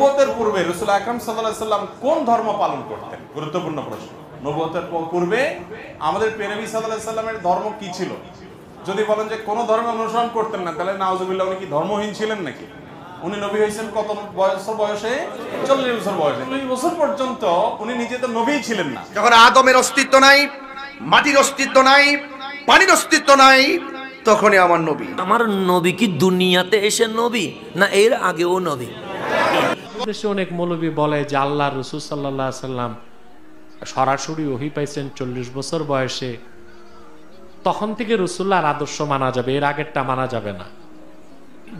নবুয়তের পূর্বে রাসূল আকরাম সাল্লাল্লাহু আলাইহি সাল্লাম কোন ধর্ম পালন করতেন? গুরুত্বপূর্ণ প্রশ্ন। নবুয়তের পূর্বে আমাদের প্রিয় নবী সাল্লাল্লাহু আলাইহি সাল্লামের ধর্ম কি ছিল? যদি বলেন যে কোন ধর্ম অনুসরণ করতেন না, তাহলে নাউজুবিল্লাহ উনি কি ধর্মহীন ছিলেন নাকি? উনি নবী হয়েছেন কত বয়সে? 40 বছর বয়সে। 40 বছর পর্যন্ত উনি নিজে তো নবীই ছিলেন না। যখন আদমের অস্তিত্ব নাই, মাটির অস্তিত্ব নাই, পানির অস্তিত্ব নাই, তখনই আমার নবী। আমার নবী কি দুনিয়াতে এসে নবী, না এর আগেও নবী? দেশে অনেক মৌলবী বলে যে আল্লাহ রাসূল সাল্লাল্লাহু আলাইহি সাল্লাম সরাসরি ওহী পাইছেন 40 বছর বয়সে, তখন থেকে রাসূলুল্লাহর আদর্শ মানা যাবে, এর আগেরটা মানা যাবে না।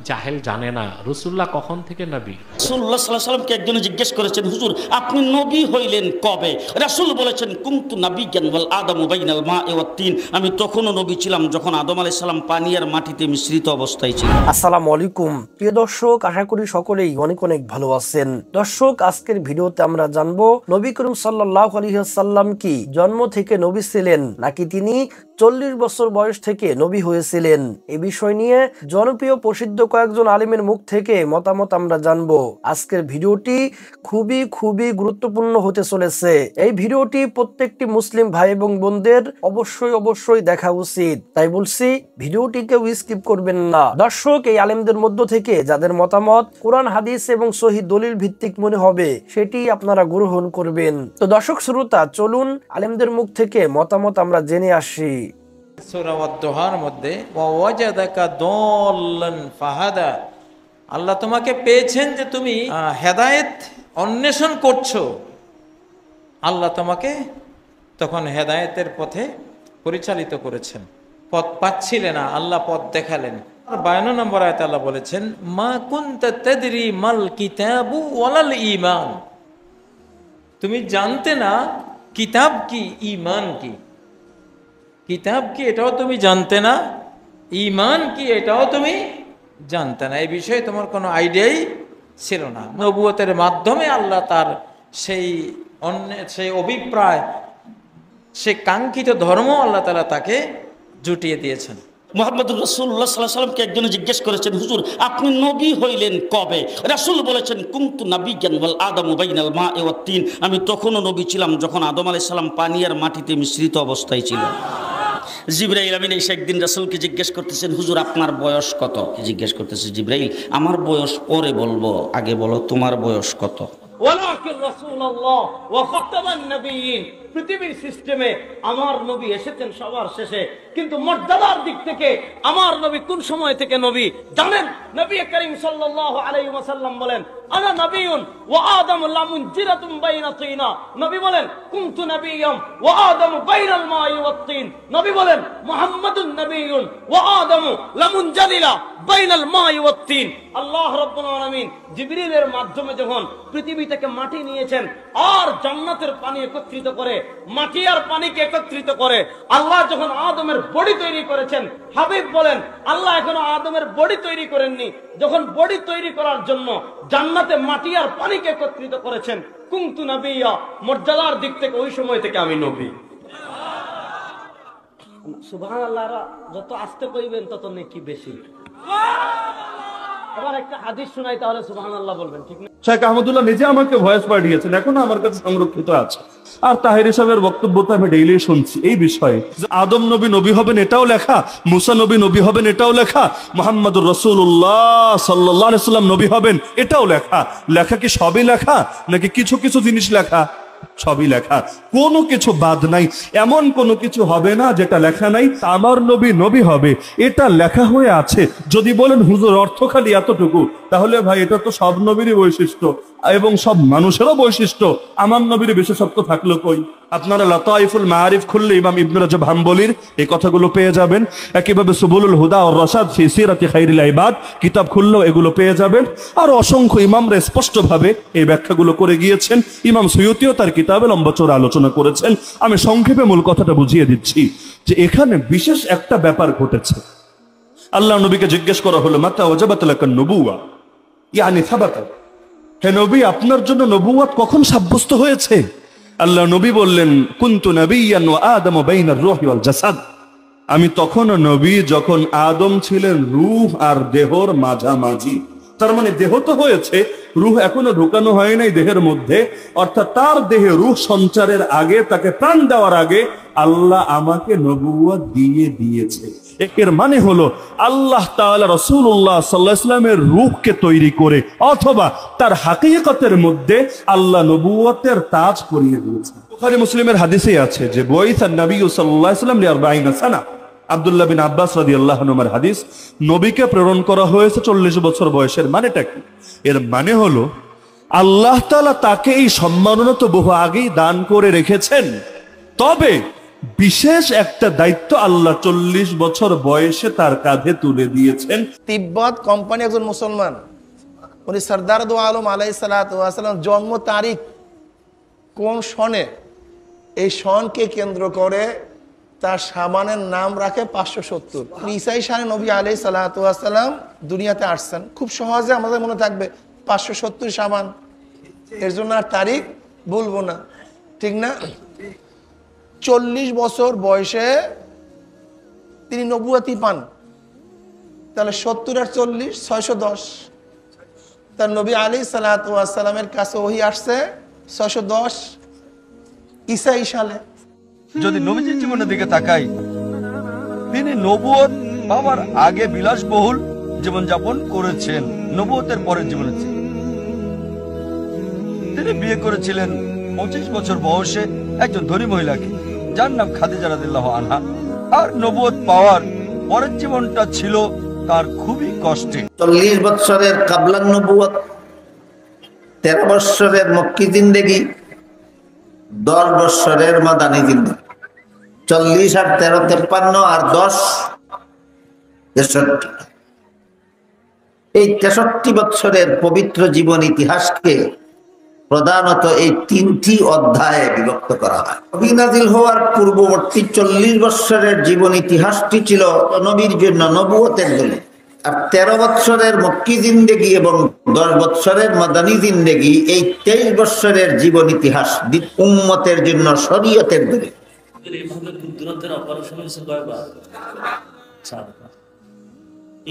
জাহেল জানে না রাসূলুল্লাহ কখন থেকে নবী। রাসূলুল্লাহ সাল্লাল্লাহু আলাইহি ওয়াসাল্লামকে একজন জিজ্ঞেস করেছেন, হুজুর আপনি নবী হইলেন কবে? রাসূল বলেছেন, কুনতু নাবিয়্যান ওয়াল আদামু বাইনাল মা'i ওয়াত তিন। আমি তখনও নবী ছিলাম যখন আদম আলাইহিস সালাম পানি আর মাটিতে মিশ্রিত অবস্থায় ছিলেন। আসসালামু আলাইকুম প্রিয় দর্শক, আশা করি সকলেই অনেক অনেক ভালো আছেন। দর্শক, আজকের ভিডিওতে আমরা জানবো নবী করিম সাল্লাল্লাহু আলাইহি ওয়াসাল্লাম কি জন্ম থেকে নবী ছিলেন, নাকি তিনি 40 বছর বয়স থেকে নবী হয়েছিলেন। এই বিষয় নিয়ে জনপ্রিয় প্রসিদ্ধ কয়েকজন আলেমের মুখ থেকে মতামত আমরা জানবো। আজকের ভিডিওটি খুবই গুরুত্বপূর্ণ হতে চলেছে। এই ভিডিওটি প্রত্যেকটি মুসলিম ভাই এবং বোনদের অবশ্যই দেখা উচিত। তাই বলছি, ভিডিওটি কেউ স্কিপ করবেন না। দর্শক, এই আলেমদের মধ্য থেকে যাদের মতামত কোরআন হাদিস এবং সহিহ দলিল ভিত্তিক মনে হবে, সেটি আপনারা গ্রহণ করবেন। তো দর্শক শ্রোতা, চলুন আলেমদের মুখ থেকে মতামত আমরা জেনে আসি। সূরা ওয়াদ-দুহার মধ্যে ওয়াজাদাকা দাল্লান ফাহাদা, আল্লাহ তোমাকে পেয়েছেন যে তুমি হেদায়েত অন্বেষণ করছো, আল্লাহ তোমাকে তখন হেদায়েতের পথে পরিচালিত করেছেন। পথ পাচ্ছিলে না, আল্লাহ পথ দেখালেন। 52 নম্বর আয়াতে আল্লাহ বলেছেন, মা কুনতা তাদরি মাল কিতাবু ওয়ালাল ঈমান, তুমি জানতে না কিতাব কি, ঈমান কি। কিতাব কি এটাও তুমি জানতে না, ঈমান কি এটাও তুমি জানতে না। এই বিষয়ে তোমার কোনো আইডিয়াই ছিল না। নবুয়তের মাধ্যমে আল্লাহ তার সেই অভিপ্রায়, সেই কাঙ্ক্ষিত ধর্ম আল্লাহ তাআলা তাকে জুটিয়ে দিয়েছেন। মুহাম্মদুর রাসূলুল্লাহ সাল্লাল্লাহু আলাইহি ওয়াসাল্লামকে একজন জিজ্ঞেস করেছেন, হুজুর আপনি নবী হইলেন কবে? রাসূল বলেছেন, কুনতু নাবিয়্যান ওয়াল আদামু বাইনাল মা'i ওয়াত তিন। আমি তখনও নবী ছিলাম যখন আদম আলাইহিস সালাম পানি আর মাটিতে মিশ্রিত অবস্থায় ছিলেন। জিবরাইল আমিন এসে একদিন রাসূলকে জিজ্ঞেস করতেছেন, হুজুর আপনার বয়স কত? জিজ্ঞেস করতেছে জিবরাইল, আমার বয়স পরে বলবো, আগে বলো তোমার বয়স কত। ওয়ালাকিন রাসূলুল্লাহ ওয়া খাতামান নবিয়্যিন, পৃথিবীর সিস্টেমে আমার নবী এসেছেন সবার শেষে, কিন্তু মর্যাদার দিক থেকে আমার নবী কোন সময় থেকে নবী জানেন? নবী করিম সাল্লাল্লাহু আলাইহি ওয়াসাল্লাম বলেন, আনা নবিয়্যুন ওয়া আদামু লামুনজিরাতুন বাইনা তিনা। নবী বলেন, কুনতু নবিয়্যাম ওয়া আদামু বাইনাল মা'i ওয়াত তিন। নবী বলেন, মুহাম্মাদুন নবিয়্যুন ওয়া আদামু লামুনজালিলা বাইনাল মা'i ওয়াত তিন। আল্লাহ রাব্বুল আলামিন জিবরিলের মাধ্যমে যখন পৃথিবী থেকে মাটি নিয়েছেন আর জান্নাতের পানি একত্রিত করে, মাটি আর পানিকে একত্রিত করে আল্লাহ যখন আদমের বডি তৈরি করেছেন, হাবিব বলেন আল্লাহ এখনো আদমের বডি তৈরি করেননি। যখন বডি তৈরি করার জন্য জান্নাতে মাটি আর পানিকে একত্রিত করেছেন, কুনতু নবিয়্যা, মর্যাদার দিক থেকে ওই সময় থেকে আমি নবী। সুবহানাল্লাহ, যত আস্তে কইবেন তত নেকি বেশি। এবার একটা হাদিস শোনাই, তাহলে সুবহানাল্লাহ বলবেন, ঠিক না? শেখ আহমদুল্লাহ নিজে আমাকে ভয়েস পাঠিয়েছেন, এখন আমার কাছে সংরক্ষিত আছে। আর তাহের সাহেবের বক্তব্য তো আমি ডেইলি শুনছি এই বিষয়ে, যে আদম নবী নবী হবেন এটাও লেখা, মুসা নবী নবী হবেন এটাও লেখা, মুহাম্মদুর রাসূলুল্লাহ সাল্লাল্লাহু আলাইহি ওয়াসাল্লাম নবী হবেন এটাও লেখা। লেখা কি সবই লেখা, নাকি কিছু কিছু জিনিস লেখা? সবই লেখা, কোনো কিছু বাদ নাই। এমন কোনো কিছু হবে না যেটা লেখা নাই। আমার নবী নবী হবে এটা লেখা হয়ে আছে। যদি বলেন হুজুর অর্থ খালি এতটুকু, তাহলে ভাই এটা তো সব নবীরই বৈশিষ্ট্য এবং সব মানুষেরও বৈশিষ্ট্য। আমার নবীর বিশেষত্ব থাকলো কই? আপনারা লতাইফুল মাআরিফ খুললে ইমাম ইবনে রাজব হাম্বলির এই কথাগুলো পেয়ে যাবেন। একইভাবে সুবুলুল হুদা ওয়ার রাশাদ ফি সিরাতি খাইরিল ইবাদ কিতাব খুললেও এগুলো পেয়ে যাবেন। আর অসংখ্য ইমামরা স্পষ্টভাবে এই ব্যাখ্যাগুলো করে গিয়েছেন। ইমাম সুয়ুতিও তার কিতাবে লম্বা চওড়া আলোচনা করেছেন। আমি সংক্ষেপে মূল কথাটা বুঝিয়ে দিচ্ছি যে এখানে বিশেষ একটা ব্যাপার ঘটেছে। আল্লাহ নবীকে জিজ্ঞেস করা হলো, মাতা ওয়াজাবাত লাকান নবুওয়া, ইয়ানি সাবাতা, হে নবী আপনার জন্য নবুওয়াত কখন সাব্যস্ত হয়েছে? আল্লাহ নবী বললেন, কুনতু নাবিয়্যান ওয়া আদামু বাইনার রূহি ওয়াল জাসাদ, আমি তখনও নবী যখন আদম ছিলেন রূহ আর দেহর মাঝামাঝি। তার মানে দেহ তো হয়েছে, রূহ এখনো ঢোকানো হয় নাই দেহের মধ্যে, অর্থাৎ তার দেহে রূহ সঞ্চারের আগে, তাকে প্রাণ দেওয়ার আগে আল্লাহ আমাকে নবুয়ত দিয়ে দিয়েছে। এর মানে হলো আল্লাহ তাআলা রাসূলুল্লাহ সাল্লাল্লাহু আলাইহি ওয়াসাল্লামের রূহকে তৈরি করে অথবা তার হাকিকতের মধ্যে আল্লাহ নবুয়তের তাজ পরিয়ে দিয়েছে। বুখারী মুসলিমের হাদিসে আছে যে বুইসান নবী সাল্লাল্লাহু আলাইহি ওয়াসাল্লাম লি 40 সানা, আব্দুল্লাহ বিন আব্বাস রাদিয়াল্লাহু আনহুর হাদিস, নবীকে প্রেরণ করা হয়েছে 40 বছর বয়সের। মানেটা কি? এর মানে হলো আল্লাহ তাআলা তাকে এই সম্মাননা তো বহু আগেই দান করে রেখেছেন, তবে বিশেষ একটা দায়িত্ব আল্লাহ 40 বছর বয়সে তার কাঁধে তুলে দিয়েছেন। তিব্বত কোম্পানি একজন মুসলমান, উনি সরদার দো আলম আলাইহিস সালাতু ওয়াস সালাম জন্ম তারিখ কোন সনে, এই সনকে কেন্দ্র করে তার সাবানের নাম রাখে 570। ঈসাই সালে নবী আলাইহিস সালাতু ওয়াস সালাম দুনিয়াতে আসছেন, খুব সহজে আমাদের মনে থাকবে 570 সাবান, এর জন্য আর তারিখ বলবো না, ঠিক না? 40 বছর বয়সে তিনি নবুয়তি পান, তাহলে 70 আর 40 610। তার নবী আলাইহিস সালাতু ওয়াস সালামের কাছে ওহী আসছে 610 ঈসাই সালে। যদি নবীজির জীবনের দিকে তাকাই, তিনি নবুয়ত পাওয়ার আগে বিলাসবহুল জীবনযাপন করেছেন, নবুয়তের পরের জীবনে তিনি বিয়ে করেছিলেন 25 বছর বয়সে একজন ধনী মহিলাকে, যার নাম খাদিজা রাদিয়াল্লাহু আনহা। আর নবুয়ত পাওয়ার পরের জীবনটা ছিল তার খুবই কষ্টে। 40 বছরের কাবলান নবুয়ত, 13 বছরের মক্কি জিন্দেগি, 10 বছরের মাদানী জিন্দেগি। 40 আর 13 53 আর 10 63। এই 63 বছরের পবিত্র জীবন ইতিহাসকে প্রধানত এই 3টি অধ্যায়ে বিভক্ত করা হয়। নবী নাজিল হওয়ার পূর্ববর্তী 40 বছরের জীবন ইতিহাসটি ছিল নবীর জন্য নবুয়তের জন্য, আর 13 বছরের মক্কি জিন্দেগি এবং 10 বছরের মাদানী জিন্দেগি, এই 23 বছরের জীবন ইতিহাস উম্মতের জন্য শরীয়তের জন্য।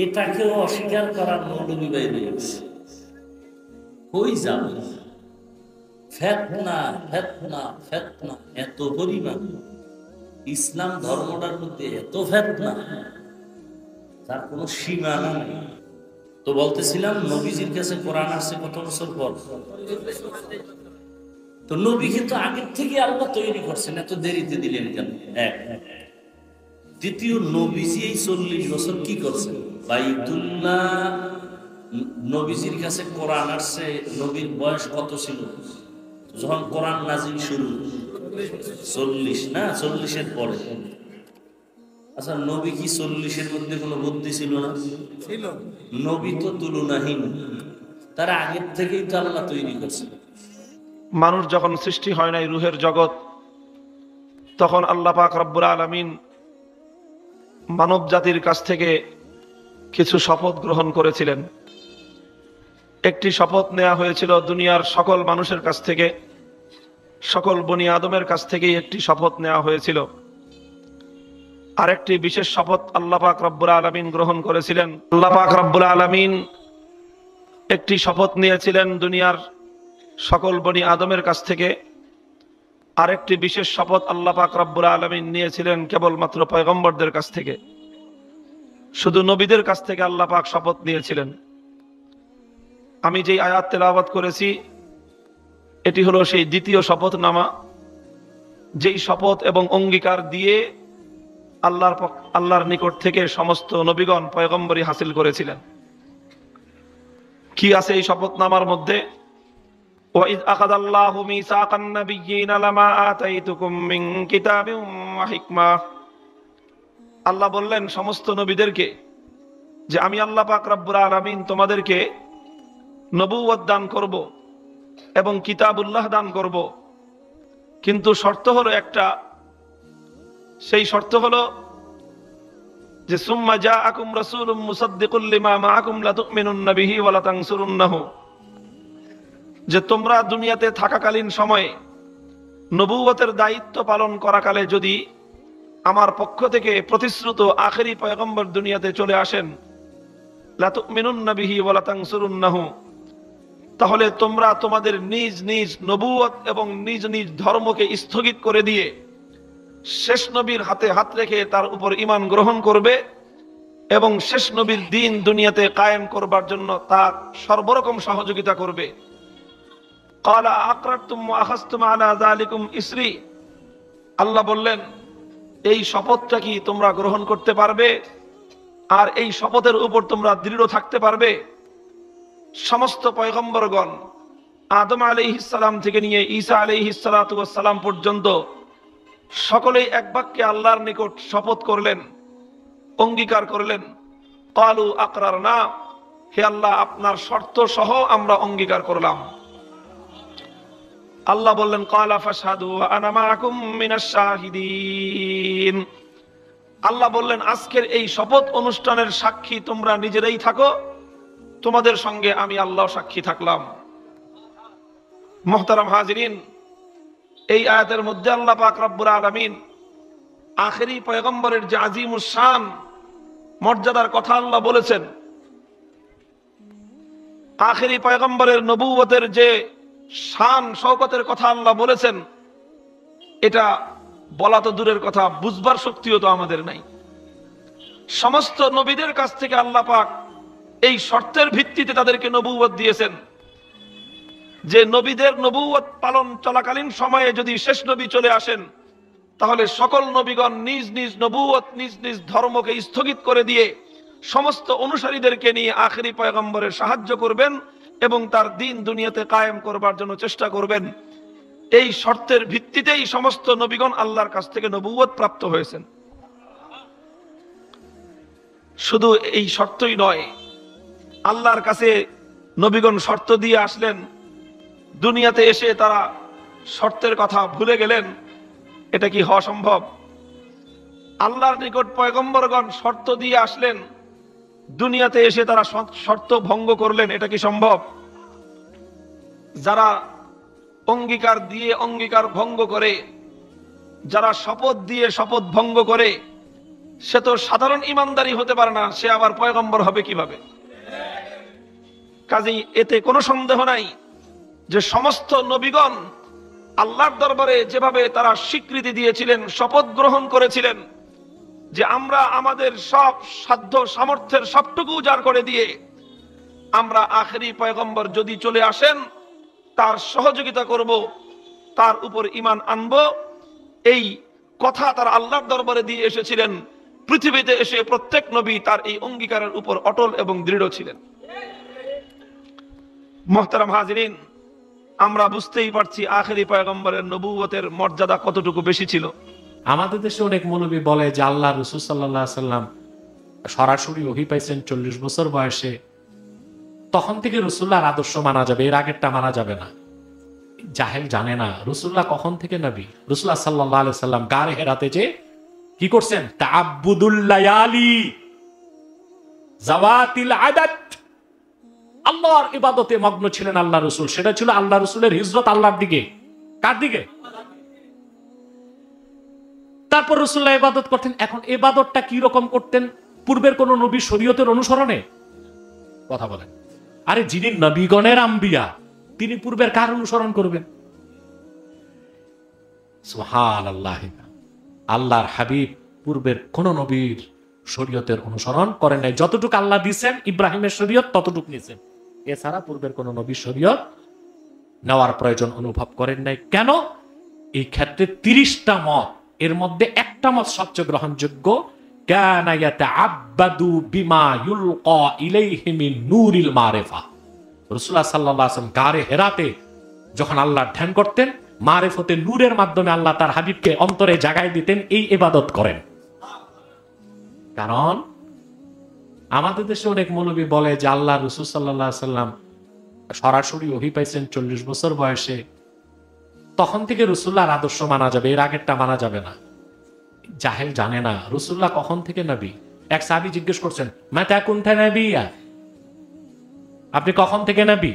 এটাকেও অস্বীকার করার মৌলবী বাইরে হই যাবে। ফেতনা ফেতনা ফেতনা এত পরিমাণ, ইসলাম ধর্মটার মধ্যে এত ফেতনা, তার কোনো সীমানা নেই। তো বলতেছিলাম নবীজির কাছে কোরআন আসছে কত বছর পর? তো নবী কিন্তু আগের থেকে আল্লাহ তৈরি করছেন, এত দেরিতে দিলেন কেন? এক। দ্বিতীয়, নবীজি এই 40 বছর কি করছেন? বাইতুল্লাহ, নবীজির কাছে কোরআন আসছে, নবীর বয়স কত ছিল যখন কোরআন নাজিল শুরু? 40 না, 40-এর পরে। আচ্ছা, নবী কি 40-এর মধ্যে কোনো বুদ্ধি ছিল না? ছিল। নবী তো তুলনাহীন, তারা আগের থেকেই তো আল্লাহ তৈরি করছে। মানুষ যখন সৃষ্টি হয় নাই, রুহের জগৎ, তখন আল্লাহ পাক রব্বুল আলামিন মানব জাতির কাছ থেকে কিছু শপথ গ্রহণ করেছিলেন। একটি শপথ নেওয়া হয়েছিল দুনিয়ার সকল মানুষের কাছ থেকে, সকল বনি আদমের কাছ থেকেই একটি শপথ নেওয়া হয়েছিল। আরেকটি বিশেষ শপথ আল্লাহ পাক রব্বুল আলামিন গ্রহণ করেছিলেন। আল্লাহ পাক রব্বুল আলামিন একটি শপথ নিয়েছিলেন দুনিয়ার সকল বনি আদমের কাছ থেকে। আরেকটি বিশেষ শপথ আল্লাহ পাক রব্বুল আলামিন নিয়েছিলেন কেবলমাত্র পয়গম্বরদের কাছ থেকে, শুধু নবীদের কাছ থেকে আল্লাহ পাক শপথ নিয়েছিলেন। আমি যেই আয়াত তেলাওয়াত করেছি, এটি হলো সেই দ্বিতীয় শপথনামা, যেই শপথ এবং অঙ্গীকার দিয়ে আল্লাহর নিকট থেকে সমস্ত নবীগণ পয়গম্বরী হাসিল করেছিলেন। কি আছে এই শপথনামার মধ্যে? وَإِذْ أَخَذَ اللَّهُ مِيثَاقَ النَّبِيِّينَ لَمَا آتَيْتُكُم مِّن كِتَابٍ وَحِكْمَةٍ। আল্লাহ বললেন সমস্ত নবীদেরকে যে আমি আল্লাহ পাক রব্বুল আলামিন তোমাদেরকে নবুয়ত দান করব এবং কিতাবুল্লাহ দান করব, কিন্তু শর্ত হলো একটা। সেই শর্ত হলো যে সুম্মা জাআকুম রাসূলুম মুসাদ্দিকুল লিমা মাআকুম লাতুমিনুন্না বিহি ওয়া লাতানসুরুন্নাহু, যে তোমরা দুনিয়াতে থাকাকালীন সময়ে নবুয়তের দায়িত্ব পালন করাকালে যদি আমার পক্ষ থেকে প্রতিশ্রুত আখেরি পয়গম্বর দুনিয়াতে চলে আসেন, লা তুমিনুন্না বিহি ওয়া লা তানসুরুন্নাহু, তাহলে তোমরা তোমাদের নিজ নিজ নবুয়ত এবং নিজ নিজ ধর্মকে স্থগিত করে দিয়ে শেষ নবীর হাতে হাত রেখে তার উপর ঈমান গ্রহণ করবে এবং শেষ নবীর দ্বীন দুনিয়াতে কায়েম করবার জন্য তার সর্বরকম সহযোগিতা করবে। ক্বালা আকরারতুম ওয়া আখাযতুম আলা যালিকুম ইসরি, আল্লাহ বললেন এই শপথটা কি তোমরা গ্রহণ করতে পারবে আর এই শপথের উপর তোমরা দৃঢ় থাকতে পারবে? সমস্ত পয়গম্বরগণ আদম আলাইহিস সালাম থেকে নিয়ে ঈসা আলাইহিস সালাতু ওয়াস সালাম পর্যন্ত সকলেই এক বাক্যে আল্লাহর নিকট শপথ করলেন, অঙ্গীকার করলেন, ক্বালু আকরারনা, হে আল্লাহ আপনার শর্ত সহ আমরা অঙ্গীকার করলাম। আল্লাহ বললেন ক্বালা ফাশহাদু ওয়া আনা মাআকুম মিনাশ শাহিদিন, আল্লাহ বললেন আজকের এই শপথ অনুষ্ঠানের সাক্ষী তোমরা নিজেরাই থাকো, তোমাদের সঙ্গে আমি আল্লাহ সাক্ষী থাকলাম। মুহতারাম হাজিরিন, এই আয়াতের মধ্যে আল্লাহ পাক রব্বুল আলামিন আখেরি পয়গম্বরের যে আজিমুস শান মর্যাদার কথা আল্লাহ বলেছেন, আখেরি পয়গম্বরের নবুয়তের যে শান শওকতের কথা আল্লাহ বলেছেন, এটা বলা তো দূরের কথা, বুঝবার শক্তিও তো আমাদের নাই। সমস্ত নবীদের কাছ থেকে আল্লাহ পাক এই শর্তের ভিত্তিতে তাদেরকে নবুয়ত দিয়েছেন যে নবীদের নবুয়ত পালন চলাকালীন সময়ে যদি শেষ নবী চলে আসেন তাহলে সকল নবীগণ নিজ নিজ নবুয়ত নিজ নিজ ধর্মকে স্থগিত করে দিয়ে সমস্ত অনুসারীদেরকে নিয়ে আখেরি পয়গম্বরের সাহায্য করবেন এবং তার দ্বীন দুনিয়াতে কায়েম করবার জন্য চেষ্টা করবেন। এই শর্তের ভিত্তিতেই সমস্ত নবীগণ আল্লাহর কাছ থেকে নবুয়ত প্রাপ্ত হয়েছেন। শুধু এই শর্তই নয়, আল্লাহর কাছে নবীগণ শর্ত দিয়ে আসলেন, দুনিয়াতে এসে তারা শর্তের কথা ভুলে গেলেন, এটা কি হওয়া সম্ভব? আল্লাহর নিকট পয়গম্বরগণ শর্ত দিয়ে আসলেন, দুনিয়াতে এসে তারা শর্ত ভঙ্গ করলেন, এটা কি সম্ভব? যারা অঙ্গীকার দিয়ে অঙ্গীকার ভঙ্গ করে, যারা শপথ দিয়ে শপথ ভঙ্গ করে, সে তো সাধারণ ইমানদারি হতে পারে না, সে আবার পয়গম্বর হবে কিভাবে? কাজেই এতে কোনো সন্দেহ নাই যে সমস্ত নবীগণ আল্লাহর দরবারে যেভাবে তারা স্বীকৃতি দিয়েছিলেন, শপথ গ্রহণ করেছিলেন যে আমরা আমাদের সব সাধ্য সামর্থ্যের সবটুকু উজাড় করে দিয়ে আমরা আখেরি পয়গম্বর যদি চলে আসেন তার সহযোগিতা করব, তার উপর ঈমান আনব, এই কথা তারা আল্লাহর দরবারে দিয়ে এসেছিলেন। পৃথিবীতে এসে প্রত্যেক নবী তার এই অঙ্গীকারের উপর অটল এবং দৃঢ় ছিলেন। মুহতারাম হাজিরিন, আমরা বুঝতেই পারছি আখেরি পয়গম্বরের নবুয়তের মর্যাদা কতটুকু বেশি ছিল। আমাদের দেশে অনেক মৌলবী বলে যে আল্লাহ রাসূল সাল্লাল্লাহু আলাইহি সাল্লাম সরাসরি ওহী পাইছেন 40 বছর বয়সে, তখন থেকে রাসূলুল্লাহর আদর্শ মানা যাবে, এর আগেরটা মানা যাবে না। জাহেল জানে না রাসূলুল্লাহ কখন থেকে নবী। রাসূলুল্লাহ সাল্লাল্লাহু আলাইহি সাল্লাম গারে হেরাতে যে কি করছেন, তাআব্বুদুল লায়ালি জাওয়াতিল আদাদ, আল্লাহর ইবাদতে মগ্ন ছিলেন আল্লাহ রাসূল। সেটা ছিল আল্লাহ রাসূলের হিজরত আল্লাহর দিকে। কার দিকে? তারপর রাসূলুল্লাহ ইবাদত করতেন। এখন ইবাদতটা কি রকম করতেন? পূর্বের কোন নবীর শরীয়তের অনুসরণে? কথা বলেন। আরে যিনি নবীগণের আম্বিয়া, তিনি পূর্বের কার অনুসরণ করবেন? সুবহানাল্লাহ। আল্লাহর হাবিব পূর্বের কোন নবীর শরীয়তের অনুসরণ করেন নাই। যতটুকু আল্লাহ দিয়েছেন ইব্রাহিমের শরীয়ত ততটুকু নিয়েছেন, এছাড়া পূর্বের কোন নবীর শরীয়ত নেওয়ার প্রয়োজন অনুভব করেন নাই। কেন? এই ক্ষেত্রে 30টা মত, এর মধ্যে একটা মত সবচেয়ে গ্রহণযোগ্য, কানা ইয়াতাআব্বাদু বিমা ইউলকা ইলাইহি মিন নূরিল মারিফা। রাসূলুল্লাহ সাল্লাল্লাহু আলাইহি ওয়াসাল্লাম গারে হেরাতে যখন আল্লাহর ধ্যান করতেন, মারিফতে নূরের মাধ্যমে আল্লাহ তার হাবিবকে অন্তরে জাগায় দিতেন, এই ইবাদত করেন। কারণ আমাদের দেশে অনেক মৌলবী বলে যে আল্লাহ রাসূল সাল্লাল্লাহু আলাইহি ওয়াসাল্লাম সরাসরি ওহী পাইছেন 40 বছর বয়সে, তখন থেকে রাসূলুল্লাহর আদর্শ মানা যাবে, এর আগেরটা মানা যাবে না। জাহেল জানে না রাসূলুল্লাহ কখন থেকে নবী। এক সাহাবী জিজ্ঞেস করছেন, মাতা কুনতা নবিয়্যা, আপনি কখন থেকে নবী?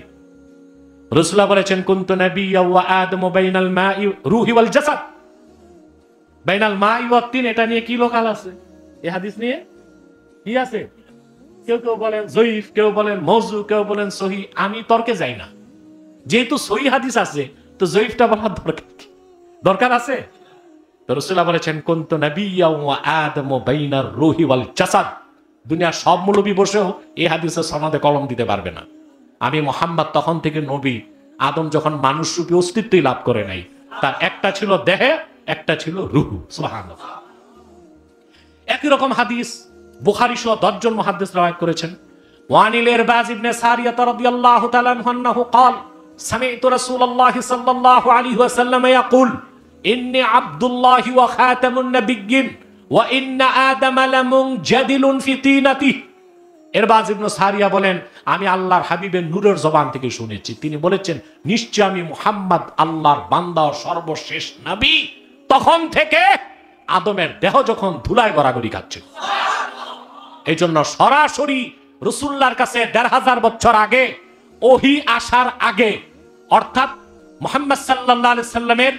রাসূলুল্লাহ বলেছেন, কুনতু নবিয়্যা ওয়া আদমু বাইনাল মাই রূহি ওয়াল জাসাদ। বাইনাল মাই ওয়া তিন, এটা নিয়ে কি লোকাল আছে? এই হাদিস নিয়ে কি আছে? কেউ কেউ বলেন জয়ীফ, কেউ বলেন মওযু, কেউ বলেন সহি। আমি তর্কে যাই না, যেহেতু সহি হাদিস আছে তো জয়ীফটা বলার দরকার আছে? তো রাসূলুল্লাহ বলেছেন কুনতু নাবিয়্যাও ওয়া আদামু বাইনার রূহি ওয়াল জাসাদ। দুনিয়ার সব মৌলবী বসেও এই হাদিসের সনদে কলম দিতে পারবে না। আমি মুহাম্মদ তখন থেকে নবী, আদম যখন মানুষ রূপী অস্তিত্বই লাভ করে নাই, তার একটা ছিল দেহে, একটা ছিল রূহ। সুবহানাল্লাহ। একই রকম হাদিস বুখারী সহ 10 জন মুহাদ্দিস রওয়ায়াত করেছেন। ওয়ানিল ইরবাজ ইবনে সারিয়া রাদিয়াল্লাহু তাআলা আনহু قال سمعت رسول الله صلى الله عليه وسلم يقول إني عبد الله وخاتم النبيين وإن آدم لمنجدل في طينته। ইরবাজ ইবনে সারিয়া বলেন, আমি আল্লাহর হাবিবের নূরের জবান থেকে শুনেছি, তিনি বলেছেন নিশ্চয় আমি মুহাম্মদ আল্লাহর বান্দা ও সর্বশেষ নবী। তখন থেকে আদমের দেহ যখন ধুলায় গড়াগড়ি খাচ্ছে, এই জন্য সরাসরি রাসূলুল্লাহর কাছে ১৫০০ বছর আগে, ওহী আসার আগে, অর্থাৎ মুহাম্মদ সাল্লাল্লাহু আলাইহি সাল্লামের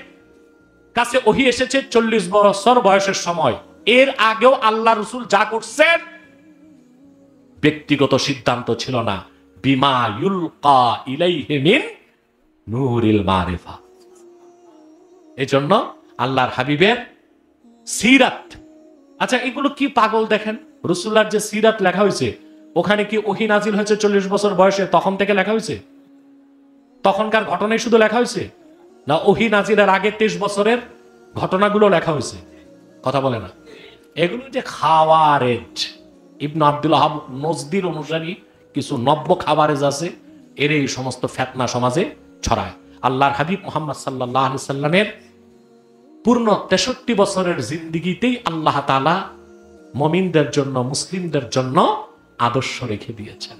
কাছে ওহী এসেছে ৪০ বছর বয়সের সময়। এর আগেও আল্লাহ রাসূল যা করছেন ব্যক্তিগত সিদ্ধান্ত ছিল না, বিমা ইউলকা ইলাইহি মিন নূরিল মারিফা। এজন্য আল্লাহর হাবিবের সিরাত, আচ্ছা এগুলো কি পাগল দেখেন, রাসূলুল্লাহর যে সিরাত লেখা হয়েছে ওখানে কি ওহী নাজিল হয়েছে ৪০ বছর বয়সে তখন থেকে লেখা হয়েছে? তখনকার ঘটনাই শুধু লেখা হয়েছে, না ওহী নাজিলের আগে 23 বছরের ঘটনাগুলো লেখা হয়েছে? কথা বলে না। এগুলো যে খাওয়ারেজ, ইবনে আব্দুল ওয়াহাব নজদির অনুসারী কিছু নব্য খাওয়ারেজ আছে, এর এই সমস্ত ফিতনা সমাজে ছড়ায়। আল্লাহর হাবিব মুহাম্মদ সাল্লাল্লাহু আলাইহি সাল্লামের পূর্ণ 63 বছরের জিন্দেগিতেই আল্লাহ তাআলা মুমিনদের জন্য, মুসলিমদের জন্য আদর্শ রেখে দিয়েছেন।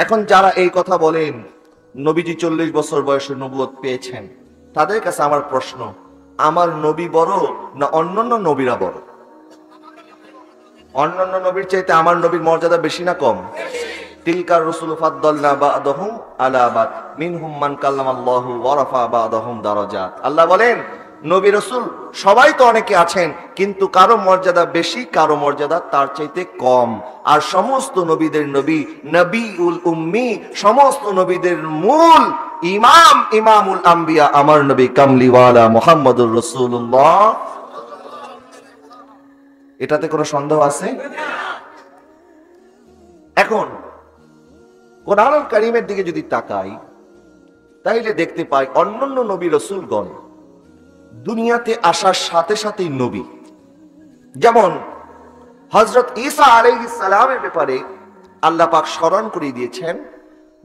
এখন যারা এই কথা বলেন নবীজি 40 বছর বয়সে নবুয়ত পেয়েছেন, তাদের কাছে আমার প্রশ্ন, আমার নবী বড় না অন্যান্য নবীরা বড়? অন্যান্য নবীর চাইতে আমার নবীর মর্যাদা বেশি না কম? তিলকার রাসূল ফাদ্দালনা বা'দাহুম আলা বা'দ মিনহুম মান কাল্লামাল্লাহু ওয়া রাফা বা'দাহুম দারাজাত। আল্লাহ বলেন নবী রাসূল সবাই তো অনেকে আছেন, কিন্তু কারো মর্যাদা বেশি, কারো মর্যাদা তার চাইতে কম। আর সমস্ত নবীদের নবী, নবীউল উম্মি, সমস্ত নবীদের মূল ইমাম, ইমামুল আম্বিয়া আমার নবী কামলিওয়ালা মুহাম্মদুর রাসূলুল্লাহ। এটাতে কোনো সন্দেহ আছে? এখন কোরআনুল কারীমের দিকে যদি তাকাই, তাইলে দেখতে পাই অন্যান্য নবী রাসূলগণ দুনিয়াতে আসার সাথে সাথেই নবী। যেমন হযরত ঈসা আলাইহিস সালামের ব্যাপারে আল্লাহ পাক স্মরণ করিয়ে দিয়েছেন,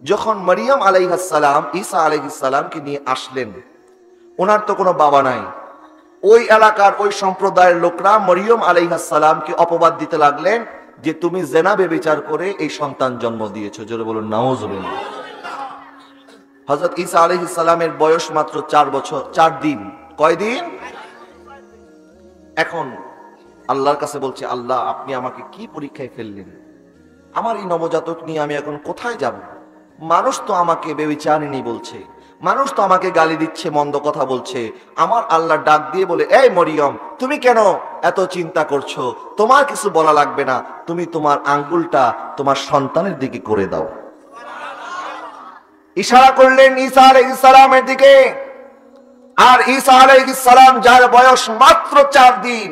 যখন মারিয়াম আলাইহিস সালাম ঈসা আলাইহিস সালামকে নিয়ে আসলেন, ওনার তো কোনো বাবা নাই। ওই এলাকার ওই সম্প্রদায়ের লোকরা মরিয়ম আলাইহিস সালামকে অপবাদ দিতে লাগলেন যে তুমি জেনা ব্যভিচার করে এই সন্তান জন্ম দিয়েছো। জোরে বলুন নাউজুবিল্লাহ। হযরত ঈসা আলাইহিস সালামের বয়স মাত্র 4 বছর 4 দিন। কয় দিন? এখন আল্লাহর কাছে বলছে, আল্লাহ আপনি আমাকে কি পরীক্ষায় ফেললেন? আমার এই নবজাতক নিয়ে আমি এখন কোথায় যাব? মানুষ তো আমাকে ব্যভিচারিণী বলছে, মানুষ তো আমাকে গালি দিচ্ছে, মন্দ কথা বলছে। আমার আল্লাহ ডাক দিয়ে বলে, এই মরিয়ম তুমি কেন এত চিন্তা করছো? তোমার কিছু বলা লাগবে না, তুমি তোমার আঙ্গুলটা তোমার সন্তানের দিকে করে দাও। ইশারা করলেন ঈসা আলাইহিস সালামের দিকে। আর ঈসা আলাইহিস সালাম যার বয়স মাত্র 4 দিন,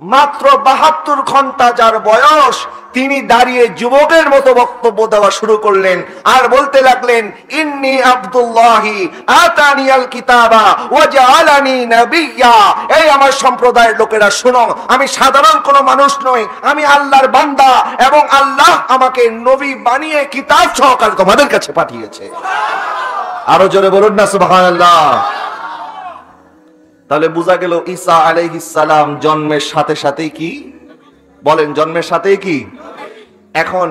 মাত্র 72 ঘন্টা যার বয়স, তিনি দাঁড়িয়ে যুবকের মতো বক্তব্য দেওয়া শুরু করলেন আর বলতে লাগলেন, ইন্নী আব্দুল্লাহি আতানিয়াল কিতাবা ওয়া জাআলানি নাবিয়্যা। এই আমার সম্প্রদায়ের লোকেরা শুনো, আমি সাধারণ কোনো মানুষ নই, আমি আল্লাহর বান্দা এবং আল্লাহ আমাকে নবী বানিয়ে কিতাব সহকারে তোমাদের কাছে পাঠিয়েছে। আরো জোরে বলুন না সুবহানাল্লাহ। তাহলে বোঝা গেল ঈসা আলাইহিস সালাম জন্মের সাথে সাথেই কি বলেন? জন্মের সাথেই কি? এখন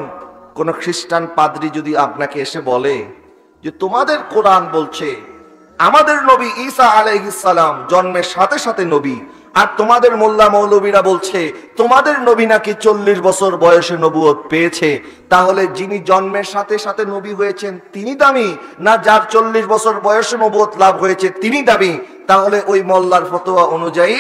কোন খ্রিস্টান পাদ্রী যদি আপনাকে এসে বলে যে তোমাদের কোরআন বলছে আমাদের নবী ঈসা আলাইহিস সালাম জন্মের সাথে সাথে নবী, আর তোমাদের মোল্লা মৌলবীরা বলছে তোমাদের নবী নাকি 40 বছর বয়সে নবুয়ত পেয়েছে, তাহলে যিনি জন্মের সাথে সাথে নবী হয়েছেন তিনি দামি, না যার 40 বছর বয়সে নবুয়ত লাভ হয়েছে তিনি দামি? তাহলে ওই মোল্লার ফতোয়া অনুযায়ী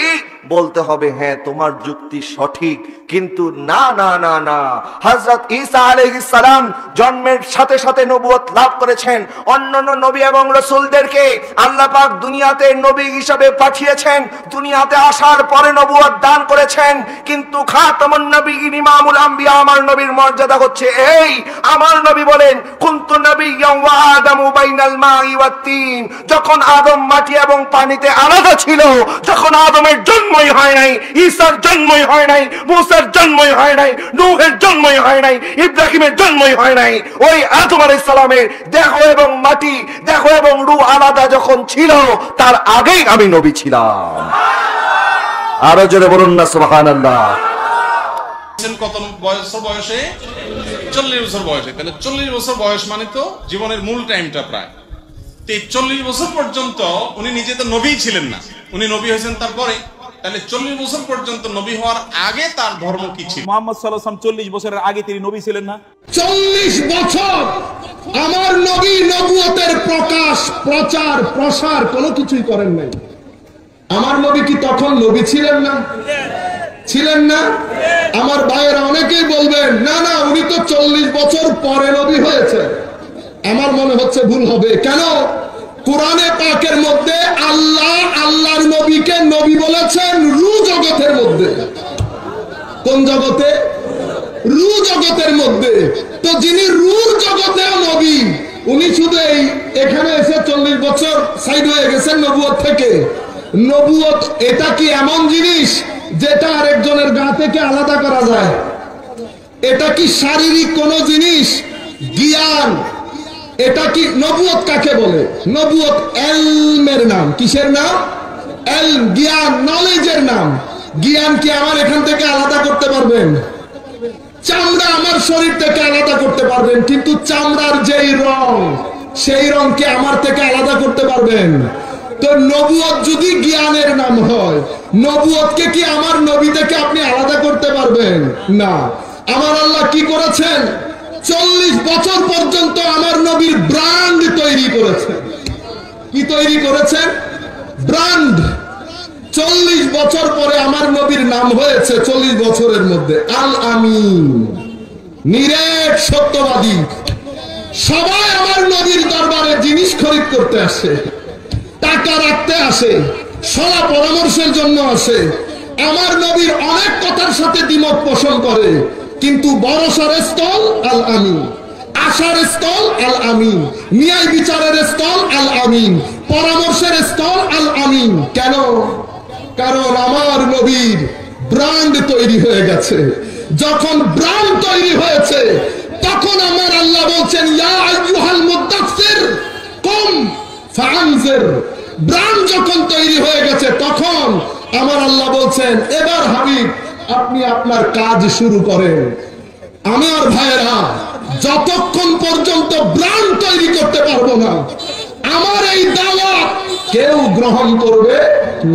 বলতে হবে হ্যাঁ তোমার যুক্তি সঠিক, কিন্তু না না না না, হযরত ঈসা আলাইহিস সালাম জন্মের সাথে সাথে নবুয়ত লাভ করেছেন। অন্যান্য নবী এবং রাসূলদেরকে আল্লাহ পাক দুনিয়াতে নবী হিসাবে পাঠিয়েছেন, দুনিয়াতে আসার পরে নবুয়ত দান করেছেন, কিন্তু খাতামুন নবিয়্যিন ইমামুল আম্বিয়া আমার নবীর মর্যাদা হচ্ছে এই, আমার নবী বলেন কুনতু নাবিয়্যান ওয়া আদামু বাইনাল মাই ওয়াত তিন। যখন আদম মাটি এবং পানিতে আলাদা ছিল, যখন আদমের জন্মই হয় নাই, ঈসার জন্মই হয় নাই, মুসার জন্মই হয় নাই, নূহের জন্মই হয় নাই, ইব্রাহিমের জন্মই হয় নাই, ওই আদম আলাইহিস সালামের দেহ এবং মাটি, দেহ এবং রূহ আলাদা যখন ছিল, তার আগেই আমি নবী ছিলাম। আরো জোরে বলুন না সুবহানাল্লাহ। কত বছর বয়সে? 40 বছর বয়সে। তাহলে 40 বছর বয়স মানে তো জীবনের মূল টাইমটা প্রায়। 40 বছর পর্যন্ত উনি নিজে তো নবী ছিলেন না, উনি নবী হয়েছেন তারপরে। তাহলে 40 বছর পর্যন্ত নবী হওয়ার আগে তার ধর্ম কি ছিল? মুহাম্মদ সাল্লাল্লাহু আলাইহি ওয়াসাল্লাম 40 বছরের আগে তিনি নবী ছিলেন না? 40 বছর আমার নবী নবুয়তের প্রকাশ, প্রচার, প্রসার কোনো কিছুই করেন নাই। আমার নবী কি তখন নবী ছিলেন না? ছিলেন না? আমার ভাইয়েরা অনেকেই বলবেন না না উনি তো 40 বছর পরে নবী হয়েছে। আমার মনে হচ্ছে ভুল হবে। কেন? কোরআনে পাকের মধ্যে আল্লাহ আল্লাহর নবীকে নবী বলেছেন রূহ জগতের মধ্যে। কোন জগতে? রূহ জগতের মধ্যে। তো যিনি রূহ জগতেও নবী, উনি শুধু এখানে এসে 40 বছর সাইড হয়ে গেছেন নবুয়ত থেকে। নবুয়ত এটা কি এমন জিনিস যেটা আরেকজনের গা থেকে আলাদা করা যায়? এটা কি শারীরিক কোন জিনিস? জ্ঞান। এটা কি নবুয়ত কাকে বলে? নবুয়ত ইলমের নাম। কিসের নাম? ইলম, জ্ঞান, নলেজের নাম। জ্ঞান কি আমার এখান থেকে আলাদা করতে পারবেন? চামড়া আমার শরীর থেকে আলাদা করতে পারবেন, কিন্তু চামড়ার যেই রং, সেই রংকে আমার থেকে আলাদা করতে পারবেন? তো নবুয়ত যদি জ্ঞানের নাম হয়, নবুয়তকে কি আমার নবী থেকে আপনি আলাদা করতে পারবেন? না। আমার আল্লাহ কি করেছেন? 40 বছর পর্যন্ত আমার নবীর ব্র্যান্ড তৈরি করেছেন। কি তৈরি করেছেন? ব্র্যান্ড। 40 বছর পরে আমার নবীর নাম হয়েছে 40 বছরের মধ্যে আল আমিন, নিরেট সত্যবাদী। সবাই আমার নবীর দরবারে জিনিস খরিদ করতে আসে, টাকা রাখতে আসে, সলা পরামর্শের জন্য আসে। আমার নবীর অনেক কথার সাথে দ্বিমত পোষণ করে, কিন্তু ভরসার স্থল আল আমিন, আশার স্থল আল আমিন, ন্যায় বিচারের স্থল আল আমিন, পরামর্শের স্থল আল আমিন। কেন? কারণ আমার নবীর ব্র্যান্ড তৈরি হয়ে গেছে। যখন ব্র্যান্ড তৈরি হয়েছে, তখন আমার আল্লাহ বলছেন ইয়া আইয়ুহাল মুদাসসির কুম ফাআনজির। ব্র্যান্ড যখন তৈরি হয়ে গেছে, তখন আমার আল্লাহ বলছেন এবার হাবিব আপনি আপনার কাজ শুরু করেন। আমার ভাইয়েরা, যতক্ষণ পর্যন্ত ব্র্যান্ড তৈরি করতে পারবো না, আমার এই দাওয়াত কেউ গ্রহণ করবে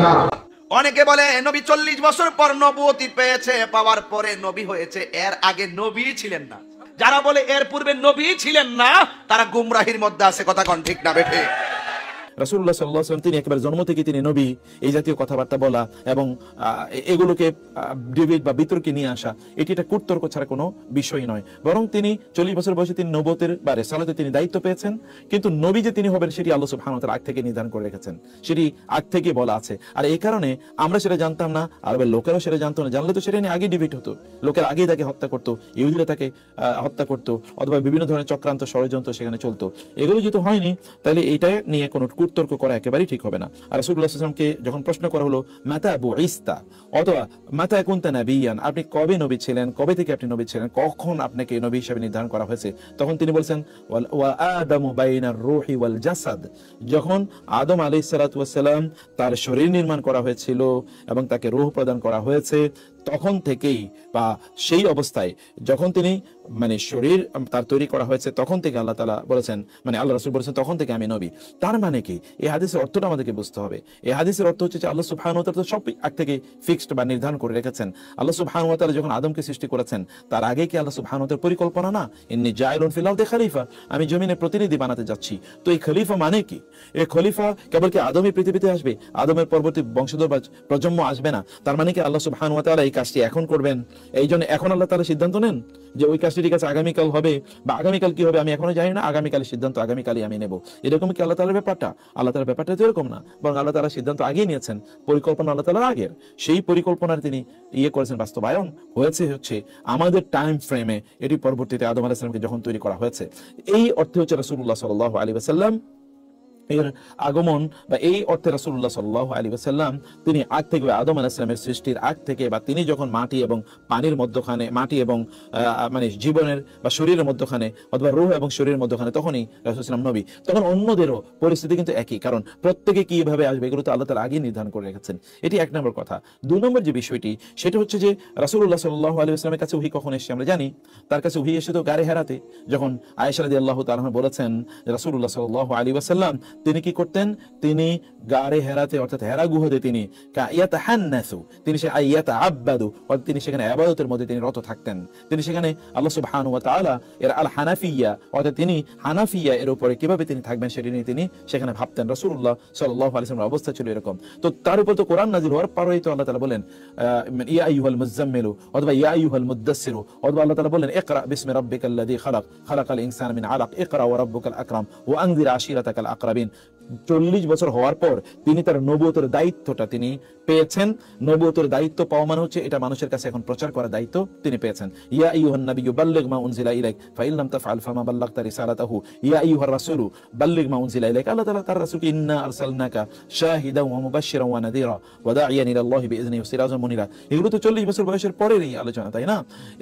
না। অনেকে বলে নবী 40 বছর পর নবুয়তি পেয়েছে, পাওয়ার পরে নবী হয়েছে, এর আগে নবী ছিলেন না। যারা বলে এর পূর্বে নবী ছিলেন না, তারা গুমরাহির মধ্যে আছে। কথা কোন ঠিক না বেঠে? রাসূলুল্লাহ সাল্লাল্লাহু আলাইহি ওয়াসাল্লাম তিনি একেবারে জন্ম থেকে তিনি নবী, এই জাতীয় কথাবার্তা বলা এবং এগুলোকে ডিবেট বা বিতর্কে নিয়ে আসা, এটি একটা কুতর্ক ছাড়া কোনো বিষয় নয়। বরং তিনি 40 বছর বয়সে তিনি নবুয়তের বা রিসালাতে তিনি দায়িত্ব পেয়েছেন, কিন্তু নবী যে তিনি হবেন সেটি আল্লাহ সুবহানাহু ওয়া তাআলা আগ থেকে নির্ধারণ করে রেখেছেন, সেটি আগ থেকে বলা আছে। আর এই কারণে আমরা সেটা জানতাম না, আরবের লোকেরাও সেটা জানতো না। জানলে তো সেটা নিয়ে আগে ডিবেট হতো, লোকের আগেই তাকে হত্যা করতো, ইহুদিরা তাকে হত্যা করতো, অথবা বিভিন্ন ধরনের চক্রান্ত ষড়যন্ত্র সেখানে চলতো। এগুলো যেহেতু হয়নি, তাহলে এইটা নিয়ে কোনো কুতর্ক করা একেবারেই ঠিক হবে না। আর রাসূলুল্লাহ সাল্লাল্লাহু আলাইহি ওয়াসাল্লামকে যখন প্রশ্ন করা হলো মাতা বুইস্তা অথবা মাতা কুনতা নাবিয়ান, আপনি কবে নবী ছিলেন, কবে থেকে আপনি নবী ছিলেন, কখন আপনাকে নবী হিসেবে নির্ধারণ করা হয়েছে, তখন তিনি বলেছেন ওয়া আদামু বাইনার রূহি ওয়াল জাসাদ। যখন আদম আলাইহিস সালাতু ওয়াস সালাম তার শরীর নির্মাণ করা হয়েছিল এবং তাকে রূহ প্রদান করা হয়েছে, তখন থেকেই বা সেই অবস্থায় যখন তিনি মানে শরীর তার তৈরি করা হয়েছে তখন থেকে আল্লাহ তাআলা বলেছেন, মানে আল্লাহ রাসূল বলেছেন তখন থেকে আমি নবী। তার মানে কি? এই হাদিসের অর্থটা আমাদেরকে বুঝতে হবে। এই হাদিসের অর্থ হচ্ছে যে আল্লাহ সুবহানাহু ওয়া তাআলা সব আগ থেকে ফিক্সড বা নির্ধারণ করে রেখেছেন। আল্লাহ সুবহানাহু ওয়া তাআলা যখন আদমকে সৃষ্টি করেছেন তার আগে কি আল্লাহ সুবহানাহু ওয়া তাআলার পরিকল্পনা না, ইন্নী জাইলুন ফিল আরদি খলিফা, আমি জমিনে প্রতিনিধি বানাতে যাচ্ছি। তো এই খলিফা মানে কি? এই খলিফা কেবল কি আদমই পৃথিবীতে আসবে, আদমের পরবর্তী বংশধর বা প্রজন্ম আসবে না? তার মানে কি আল্লাহ সুবহানাহু ওয়া তাআলা এই কাজটি এখন করবেন? এই জন্য এখন আল্লাহ তাআলা সিদ্ধান্ত নেন যে ওই কাজটি ঠিক আছে আগামীকাল হবে, বা আগামীকাল কি হবে আমি এখনো জানি না, আগামীকালের সিদ্ধান্ত আগামীকালই আমি নেব। এরকম কি আল্লাহ তাআলার ব্যাপারটা? আল্লাহ তাআলার ব্যাপারটা তো এরকম না, বরং আল্লাহ তাআলা সিদ্ধান্ত আগেই নিয়েছেন, পরিকল্পনা আল্লাহ তাআলার আগের। সেই পরিকল্পনার তিনি করেছেন, বাস্তবায়ন হয়েছে হচ্ছে আমাদের টাইম ফ্রেমে, এটি পরবর্তীতে আদম আলাইহিস সালামকে যখন তৈরি করা হয়েছে। এই অর্থে হচ্ছে রাসূলুল্লাহ সাল্লাল্লাহু আলাইহি ওয়াসাল্লাম এর আগমন, বা এই অর্থে রাসূলুল্লাহ সাল্লাল্লাহু আলাইহি ওয়াসাল্লাম তিনি আগ থেকে আদম আলাইহিস সালামের সৃষ্টির আগ থেকে, বা তিনি যখন মাটি এবং পানির মধ্যখানে, মাটি এবং মানে জীবনের বা শরীরের মধ্যখানে অথবা রূহ এবং শরীরের মধ্যখানে, তখনই রাসূল সাল্লাল্লাহু আলাইহি ওয়াসাল্লাম নবী। তখন অন্যদেরও পরিস্থিতি কিন্তু একই, কারণ প্রত্যেকে কিভাবে আসবে এগুলো তো আল্লাহ তাআলা আগেই নির্ধারণ করে রেখেছেন। এটি এক নম্বর কথা। দুই নম্বর যে বিষয়টি সেটা হচ্ছে যে রাসূলুল্লাহ সাল্লাল্লাহু আলাইহি ওয়াসাল্লামের কাছে ওহী কখন এসেছে আমরা জানি। তার কাছে ওহী এসেছে তো গারে হেরাতে, যখন আয়েশা রাদিয়াল্লাহু তাআলা বলেছেন রাসূলুল্লাহ সাল্লাল্লাহু আলাইহি ওয়াসাল্লাম তিনি কি করতেন, তিনি গারে হেরাতে অর্থাৎ হেরা গুহাতে তিনি ইয়াতাহান্নাসু, তিনি সে ইয়াতাআব্বাদু, অর্থাৎ তিনি সেখানে ইবাদতের মধ্যে তিনি রত থাকতেন। তিনি সেখানে আল্লাহ সুবহানাহু ওয়া তাআলা এর আল হানাফিয়া, অর্থাৎ তিনি হানাফিয়া এর উপরে কিভাবে তিনি থাকবেন সেটি নিয়ে তিনি সেখানে ভাবতেন। রাসূলুল্লাহ সাল্লাল্লাহু আলাইহি ওয়াসাল্লামের অবস্থা ছিল এরকম। তো তার উপর তো কোরআন নাযিল হওয়ার পরেই তো আল্লাহ তাআলা বলেন ইয়া আইয়ুহাল মুযাম্মিলু, অথবা ইয়া আইয়ুহাল মুদ্দাসসিরু, অথবা আল্লাহ তাআলা বলেন ইকরা বিসমি রাব্বিকাল্লাযী খালাক খালাকাল ইনসানা মিন আলাক ইকরা ওয়া রাব্বুকাল আকরাম ওয়া আনযির আশিরাতাকাল আকরাবিন। 40 বছর হওয়ার পর তিনি তার নবুয়তের দায়িত্বটা তিনি পেয়েছেন। নবুয়তের দায়িত্ব পাওয়া মানে হচ্ছে এটা মানুষের কাছে এখন প্রচার করার দায়িত্ব তিনি পেয়েছেন। ইয়া আইয়ুহান নাবিয়্যু বাল্লিগ মা উনজিলা ইলাইক ফাইন লাম তাফআল ফামা বাল্লাগতা রিসালাতাহু ইয়া আইয়ুহার রাসূলু বাল্লিগ মা উনজিলা ইলাইক। আল্লাহ তাআলা তার রাসূলকে ইন্না আরসালনাকা শাহিদাও ওয়া মুবাশশিরাও ওয়া নাযীরা ওয়া দাঈয়ান ইলাল্লাহি বিইযনিহি ওয়া সিরাজাম মুনিরা। এগুলো তো 40 বছর বয়সের পরের এই আলোচনা, তাই না?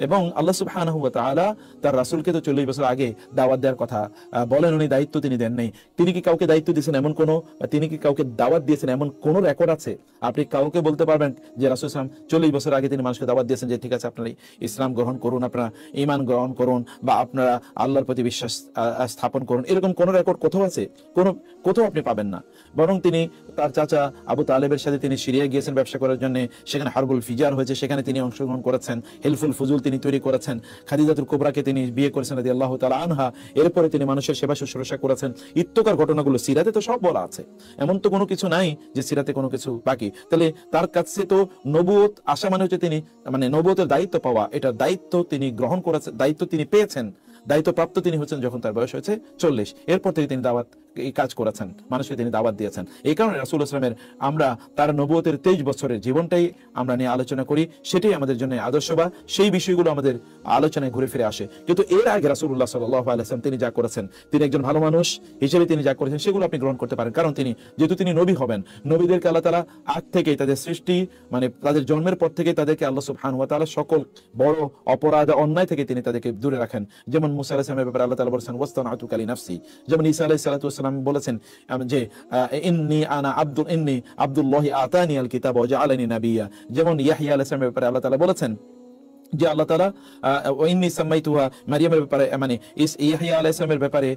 এবং আল্লাহ সুবহানাহু ওয়া তাআলা তার রাসূলকে তো 40 বছর আগে দাওয়াত দেওয়ার কথা বলেন, উনি দায়িত্ব তিনি দেন নাই। তিনি কি কাউকে দায়িত্ব দিয়েছেন এমন কোনো, তিনি কি কাউকে দাওয়াত দিয়েছেন এমন কোন রেকর্ড আছে? আপনি কাউকে বলতে পারবেন যে রাসূল সাল্লাল্লাহু আলাইহি ওয়াসাল্লাম 40 বছর আগে তিনি মানুষকে দাওয়াত দিয়েছেন যে ঠিক আছে আপনারা ইসলাম গ্রহণ করুন, আপনারা ঈমান গ্রহণ করুন, বা আপনারা আল্লাহর প্রতি বিশ্বাস স্থাপন করুন, এরকম কোন রেকর্ড কোথাও আছে? কোথাও আপনি পাবেন না। বরং তিনি তার চাচা আবু তালেবের সাথে তিনি সিরিয়া গিয়েছেন ব্যবসা করার জন্য, সেখানে হারবুল ফিজার হয়েছে, সেখানে তিনি অংশগ্রহণ করেছেন। হেলফুল ফুজুল তিনি তৈরি করেছেন। খাদিজাতুল কুবরাকে তিনি বিয়ে করেছেন রাদিয়াল্লাহু তাআলা আনহা। এরপরে তিনি মানুষের সেবা শুশ্রূষা করেছেন। ইত্তকার ঘটনাগুলো সিরাতে তো সব বলা আছে, এমন তো কোনো কিছু নাই যে সিরাতে কোনো কিছু বাকি। তাহলে তার কাছে তো নবুয়ত আসা মানে হচ্ছে তিনি মানে নবুয়তের দায়িত্ব পাওয়া, এটা দায়িত্ব তিনি গ্রহণ করেছেন, দায়িত্ব তিনি পেয়েছেন, দায়িত্বপ্রাপ্ত তিনি হচ্ছেন যখন তার বয়স হয়েছে 40। এরপর থেকে তিনি দাওয়াত এই কাজ করেছেন, মানুষকে তিনি দাওয়াত দিয়েছেন। এই কারণে রাসূলুল্লাহ সাল্লাল্লাহু আলাইহি ওয়াসাল্লামের আমরা তার নবুয়তের 23 বছরের জীবনটাই আমরা নিয়ে আলোচনা করি, সেটাই আমাদের জন্য আদর্শ, বা সেই বিষয়গুলো আমাদের আলোচনায় ঘুরে ফিরে আসে। কিন্তু এর আগে রাসূলুল্লাহ সাল্লাল্লাহু আলাইহি ওয়াসাল্লাম তিনি যা করেছেন, তিনি একজন ভালো মানুষ হিসেবে তিনি যা করেছেন সেগুলো আপনি গ্রহণ করতে পারেন, কারণ তিনি যেহেতু তিনি নবী হবেন। নবীদেরকে আল্লাহ তাআলা আগ থেকেই তাদের সৃষ্টি মানে তাদের জন্মের পর থেকে তাদেরকে আল্লাহ সুবহানাহু ওয়া তাআলা সকল বড় অপরাধ অন্যায় থেকে তিনি তাদেরকে দূরে রাখেন। যেমন মুসা আলাইহিস সালামের ব্যাপারে আল্লাহ তাআলা বলেছেন ওয়াস্তানাতুকা লিনাফসি, যেমন ঈসা আলাইহিস সালাতু ওয়াস সালাম বলেছেন যে ইন্নী আব্দুল্লাহি আতানি আল কিতাব ওয়া জাআলানি নাবিয়্যা। যেমন ইয়াহইয়া আলাইহিস সালামের ব্যাপারে আল্লাহ তাআলা বলেছেন যে আল্লাহ তাআলা ইন্নী সামাইতুহা মারইয়ামের ব্যাপারে মানে ইয়াহইয়া আলাইহিস সালামের ব্যাপারে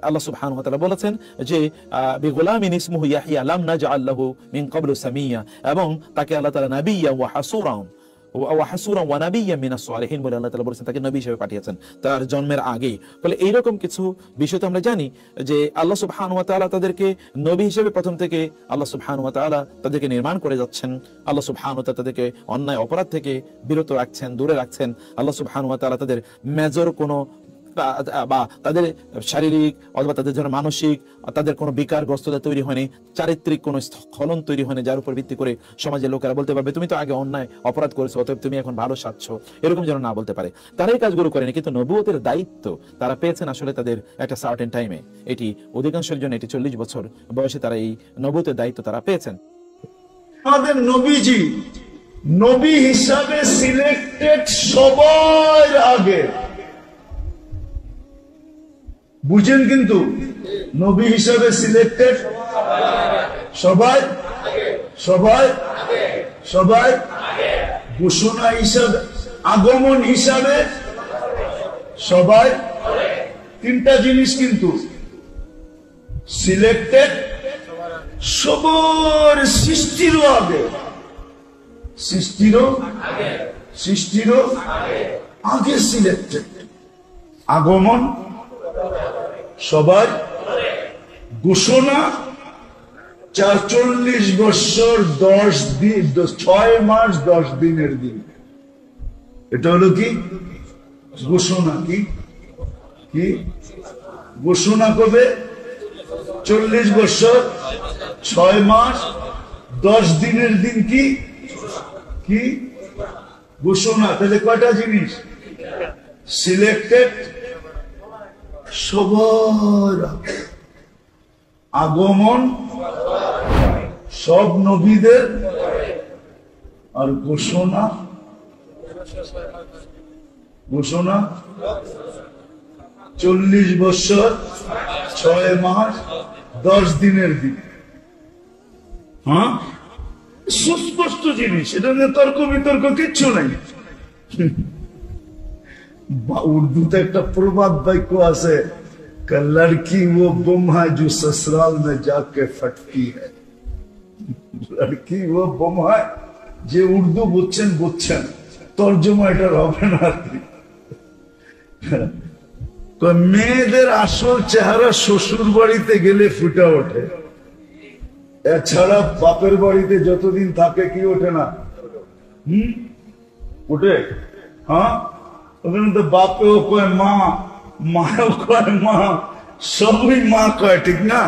আল্লাহ সুবহানাহু ওয়া তাআলা বলেছেন যে বিগুলামিন ইসমুহু ইয়াহইয়া লাম নাজআল লাহু মিন ক্বাবলু সামিয়্যা, এবং তাকে আল্লাহ তাআলা নাবিয়্যা ওয়া হাসুরান ওয়া নাবিয়্যাম মিনাস সালিহিন বলে আল্লাহ তাআলা বলেছেন, তাকে নবী হিসেবে পাঠিয়েছেন তার জন্মের আগেই। ফলে এইরকম কিছু বিষয় তো আমরা জানি যে আল্লাহ সুবহানাহু ওয়া তাআলা তাদেরকে নবী হিসেবে প্রথম থেকে আল্লাহ সুবহানাহু ওয়া তাআলা তাদেরকে নির্মাণ করে যাচ্ছেন। আল্লাহ সুবহানাহু ওয়া তাআলা তাদেরকে অন্যায় অপরাধ থেকে বিরত রাখছেন, দূরে রাখছেন। আল্লাহ সুবহানাহু ওয়া তাআলা তাদের মেজর কোনো বা তাদের শারীরিক অথবা তাদের জন্য মানসিক তাদের কোনো বিকারগ্রস্ততা তৈরি হয়নি, চারিত্রিক কোনো স্খলন তৈরি হয়নি যার উপর ভিত্তি করে সমাজের লোকেরা বলতে পারবে তুমি তো আগে অন্যায় অপরাধ করেছো অতএব তুমি এখন ভালো সাজছ, এরকম যেন না বলতে পারে। তারা এই কাজগুলো করেনি, কিন্তু নবুয়তের দায়িত্ব তারা পেয়েছেন আসলে তাদের একটা সার্টেন টাইমে। এটি অধিকাংশের জন্য এটি 40 বছর বয়সে তারা এই নবুয়তের দায়িত্ব তারা পেয়েছেন। আমাদের নবীজি নবী হিসাবে সিলেক্টেড সবার আগে, বুঝেন, কিন্তু নবী হিসাবে সিলেক্টেড সবাই সবাই সবাই ঘোষণা হিসাবে, আগমন হিসাবে সবাই। তিনটা জিনিস কিন্তু, সিলেক্টেড সবার সৃষ্টিরও আগে, সৃষ্টিরও আগে সিলেক্টেড, আগমন সবাই, ঘোষণা ৪৪ বছর 10 দিন 6 মাস 10 দিনের দিন। এটা হলো কি ঘোষণা? কি কি ঘোষণা কবে? 40 বছর 6 মাস 10 দিনের দিন। কি কি ঘোষণা? তাহলে কয়টা জিনিস? সিলেক্টেড সবার, আগমন সব নবীদের, আর ঘোষণা 40 বছর 6 মাস 10 দিনের দিন। হ্যাঁ, সুস্পষ্ট জিনিস, এটা নিয়ে তর্ক বিতর্ক কিচ্ছু নাই। উর্দুতে একটা প্রবাদ বাক্য আছে, লড়কি ও বম হ্যায় जो ससुराल में जाके फटती है। লড়কি ও বম হ্যায়, যে উর্দু বুঝছেন, তর্জমা এটা হবে না। মেয়েদের আসল চেহারা শ্বশুর বাড়িতে গেলে ফুটে ওঠে, এছাড়া বাপের বাড়িতে যতদিন থাকে কি ওঠে না? ওঠে। হ্যাঁ, ওখানে তো বাপেও কয় মা, মাও কয় মা, সবই মা কয়, ঠিক না?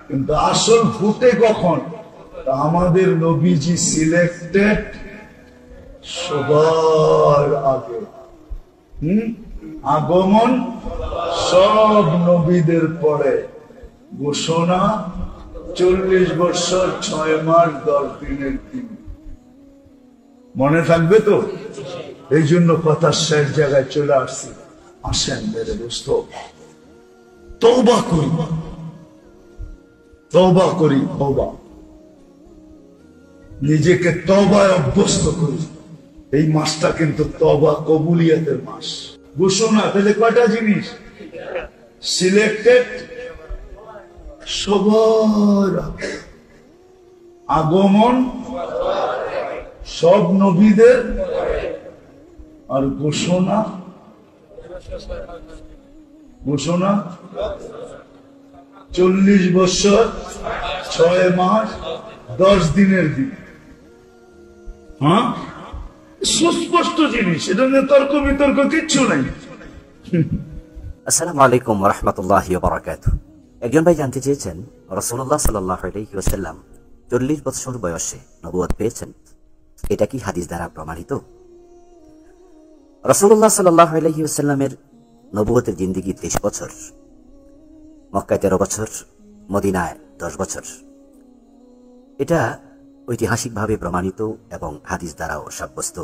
কিন্তু আসল ফুটে কখন? আমাদের নবীজি সিলেক্টেড সবার আগে। আগমন সব নবীদের পরে, ঘোষণা 40 বছর 6 মাস 10 দিনের দিন। মনে থাকবে তো? এই জন্য কথা শেষ জায়গায় চলে আসছি। আসেন মেরে দোস্ত, তওবা করি, তওবা, নিজেকে তওবায় অভ্যস্ত করি। এই মাসটা কিন্তু তওবা কবুলিয়াতের মাস। ঘোষণা তাহলে কয়টা জিনিস? সিলেক্টেড সবার, আগমন সব নবীদের, আর ঘোষণা 40 বছর 6 মাস 10 দিনের দিন। হ্যাঁ, সুস্পষ্ট জিনিস, এটা নিয়ে তর্ক বিতর্ক কিচ্ছু নাই। আসসালামু আলাইকুম ওয়া রাহমাতুল্লাহি ওয়া বারাকাতুহু। একজন ভাই জানতে চেয়েছেন, রাসূলুল্লাহ সাল্লাল্লাহু আলাইহি ওয়াসাল্লাম 40 বছর বয়সে নবুয়ত পেয়েছেন, এটা কি হাদিস দ্বারা প্রমাণিত? রাসূলুল্লাহ সাল্লাল্লাহু আলাইহি ওয়াসাল্লামের নবুয়তের জিন্দেগি 30 বছর, মক্কায় 13 বছর, মদিনায় 10 বছর। এটা ঐতিহাসিকভাবে প্রমাণিত এবং হাদিস দ্বারাও সাব্যস্ত।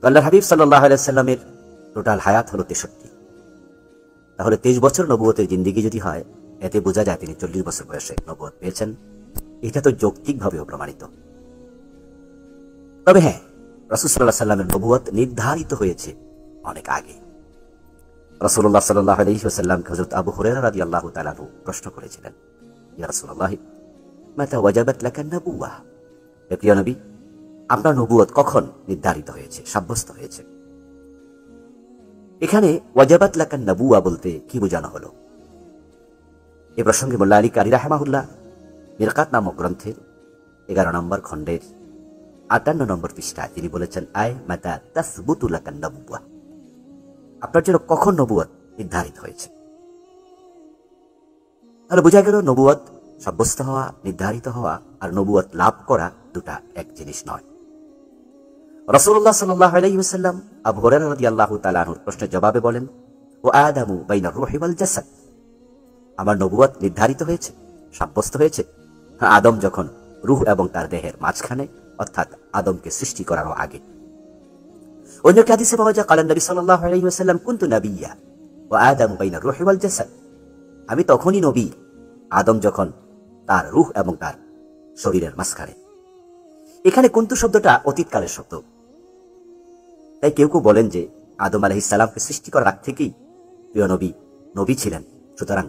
আল্লাহর হাবিব সাল্লাল্লাহু আলাইহি ওয়াসাল্লামের টোটাল হায়াত হলো 63। তাহলে 23 বছর নবুয়তের জিন্দেগি যদি হয়, এতে বোঝা যায় তিনি 40 বছর বয়সে নবুয়ত পেয়েছেন। এটা তো যৌক্তিকভাবেও প্রমাণিত। তবে হ্যাঁ, রাসূল সাল্লাল্লাহু আলাইহি ওয়াসাল্লামের নবুয়ত নির্ধারিত হয়েছে অনেক আগে। রাসূলুল্লাহ সাল্লাল্লাহু আলাইহি ওয়াসাল্লামকে হযরত আবু হুরায়রা রাদিয়াল্লাহু তাআলা প্রশ্ন করেছিলেন, ইয়া রাসূলুল্লাহ, মাতা ওয়াজাবাত লাকা নবুওয়াহ, হে প্রিয় নবী, আপনার নবুয়ত কখন নির্ধারিত হয়েছে, সাব্যস্ত হয়েছে? এখানে ওয়াজাবাত লাকা নবুওয়া বলতে কি বোঝানো হলো? এ প্রসঙ্গে মোল্লা আলী কারি রাহিমাহুল্লাহ মিরকাত নামক গ্রন্থের 11 নম্বর খণ্ডের 58 নম্বর পৃষ্ঠায় তিনি বলেছেন, আয় মাতা তাসবুতু লাকা নবুওয়া, আপনার জন্য কখন নবুয়ত নির্ধারিত হয়েছে। তাহলে বোঝা গেল নবুয়ত সাব্যস্ত হওয়া, নির্ধারিত হওয়া আর নবুয়ত লাভ করা দুটা এক জিনিস নয়। রাসূলুল্লাহ সাল্লাল্লাহু আলাইহি ওয়াসাল্লাম আবু হুরায়রা রাদিয়াল্লাহু তাআলা আনহুর প্রশ্নের জবাবে বলেন, ওয়া আদামু বাইনা রূহি ওয়াল জাসাদ, আমার নবুয়ত নির্ধারিত হয়েছে, সাব্যস্ত হয়েছে আদম যখন রূহ এবং তার দেহের মাঝখানে, অর্থাৎ আদমকে সৃষ্টি করার আগে। অন্য একটি হাদিসে পাওয়া যায়, কালান নবী সাল্লাল্লাহু আলাইহি ওয়াসাল্লাম কুনতু নাবিয়্যা ওয়া আদামু বাইনা রূহি ওয়াল জাসাদ, আমি তখনই নবী, আদম যখন তার রূহ এবং তার শরীরের মাঝখানে। এখানে কুন্তু শব্দটা অতীতকালের শব্দ। তাই কেউ কেউ বলেন যে আদম আলাইহিস সালামকে সৃষ্টি করার আগ থেকেই প্রিয় নবী নবী ছিলেন, সুতরাং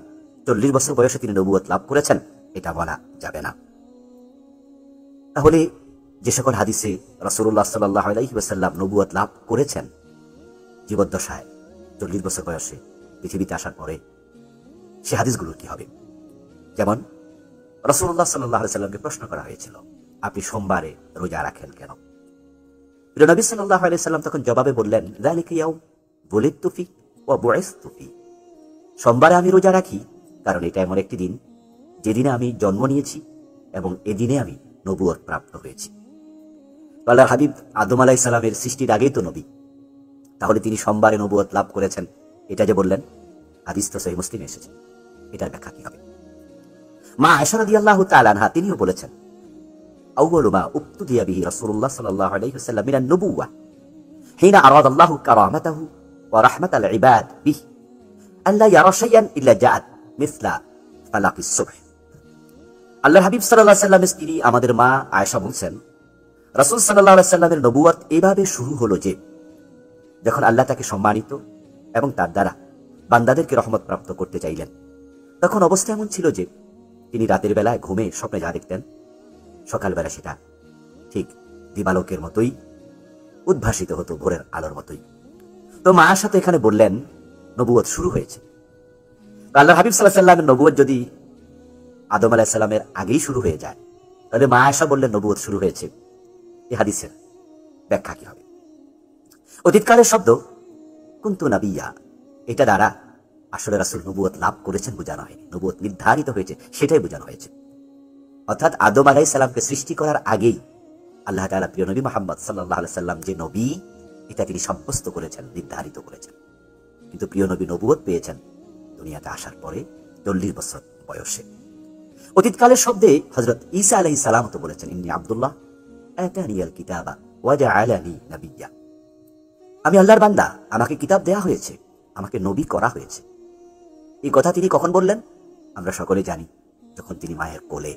40 বছর বয়সে তিনি নবুয়ত লাভ করেছেন এটা বলা যাবে না। তাহলে যে সকল হাদিসে রাসূলুল্লাহ সাল্লাল্লাহু আলাইহি ওয়াসাল্লাম নবুয়ত লাভ করেছেন জীবদ্দশায় 40 বছর বয়সে পৃথিবীতে আসার পরে, সে হাদিসগুলোর কি হবে? যেমন রাসূলুল্লাহ সাল্লাল্লাহু আলাইহি ওয়াসাল্লামকে প্রশ্ন করা হয়েছিল, আপনি সোমবারে রোজা রাখেন কেন? প্রিয় নবী সাল্লাল্লাহু আলাইহি ওয়াসাল্লাম তখন জবাবে বললেন, যালিকা ইয়াউম বুলিদতু ফি ওয়া বুইসতু ফি। সোমবারে আমি রোজা রাখি কারণ এটা এমন একটি দিন যেদিনে আমি জন্ম নিয়েছি এবং এদিনে আমি নবুয়ত প্রাপ্ত হয়েছি। আল্লাহর হাবিব আদম আলাইহিস সালামের সৃষ্টির আগেই তো নবী, তাহলে তিনি সোমবারে নবুয়ত লাভ করেছেন এটা যে বললেন, হাদিস তো সহিহ মুসলিমে এসেছে, এটার ব্যাখ্যা কি হবে? মা আয়েশা রাদিয়াল্লাহু তাআলা আনহা তিনিও বলেছেন, আউয়ালু মা উবতুদিয়া বিহি রাসূলুল্লাহ সাল্লাল্লাহু আলাইহি ওয়াসাল্লাম মিনান নবুওয়া হিনা আরাদাল্লাহু কারামাতাহু ওয়া রাহমাতাল ইবাদ বিহি আল্লা ইয়ারা শাইআন ইল্লা জাআত মিসলা ফালাকিস সুবহ। আল্লাহর হাবিব সাল্লাল্লাহু আলাইহি ওয়াসাল্লামের স্ত্রী আমাদের মা আয়েশা বলছেন, রাসূল সাল্লাল্লাহু আলাইহি ওয়াসাল্লামের নবুয়ত এভাবে শুরু হলো যে যখন আল্লাহ তাকে সম্মানিত এবং তার দ্বারা বান্দাদেরকে রহমত প্রাপ্ত করতে চাইলেন, তখন অবস্থা এমন ছিল যে তিনি রাতের বেলায় ঘুমে স্বপ্নে যা দেখতেন সকালবেলা সেটা ঠিক দিবালোকের মতোই উদ্ভাসিত হতো, ভোরের আলোর মতোই। তো মা আয়েশা তো এখানে বললেন নবুয়ত শুরু হয়েছে। আল্লাহর হাবিব সাল্লাল্লাহু আলাইহি ওয়াসাল্লামের নবুয়ত যদি আদম আলাইহিস সালামের আগেই শুরু হয়ে যায়, তাহলে মা আয়েশা বললেন নবুয়ত শুরু হয়েছে, এই হাদিসের ব্যাখ্যা কি হবে? অতীতকালের শব্দ কুনতু নাবিয়্যা, এটা দ্বারা আসলে রাসূল নবুয়ত লাভ করেছেন বোঝানো হয়নি, নবুয়ত নির্ধারিত হয়েছে সেটাই বোঝানো হয়েছে। অর্থাৎ আদম আলাইহিস সালামকে সৃষ্টি করার আগেই আল্লাহ তাআলা প্রিয় নবী মুহাম্মদ সাল্লাল্লাহু আলাইহি সাল্লাম যে নবী এটা তিনি সাব্যস্ত করেছেন, নির্ধারিত করেছেন। কিন্তু প্রিয় নবী নবুয়ত পেয়েছেন দুনিয়াতে আসার পরে 40 বছর বয়সে। অতীতকালের শব্দে হযরত ঈসা আলাইহিস সালাম তো বলেছেন, ইন্নী আব্দুল্লাহ আতানিয়াল কিতাবা ওয়া জাআলানি নাবিয়্যা, আমি আল্লাহর বান্দা, আমাকে কিতাব দেয়া হয়েছে, আমাকে নবী করা হয়েছে। এই কথা তিনি কখন বললেন? আমরা সকলে জানি, যখন তিনি মায়ের কোলে।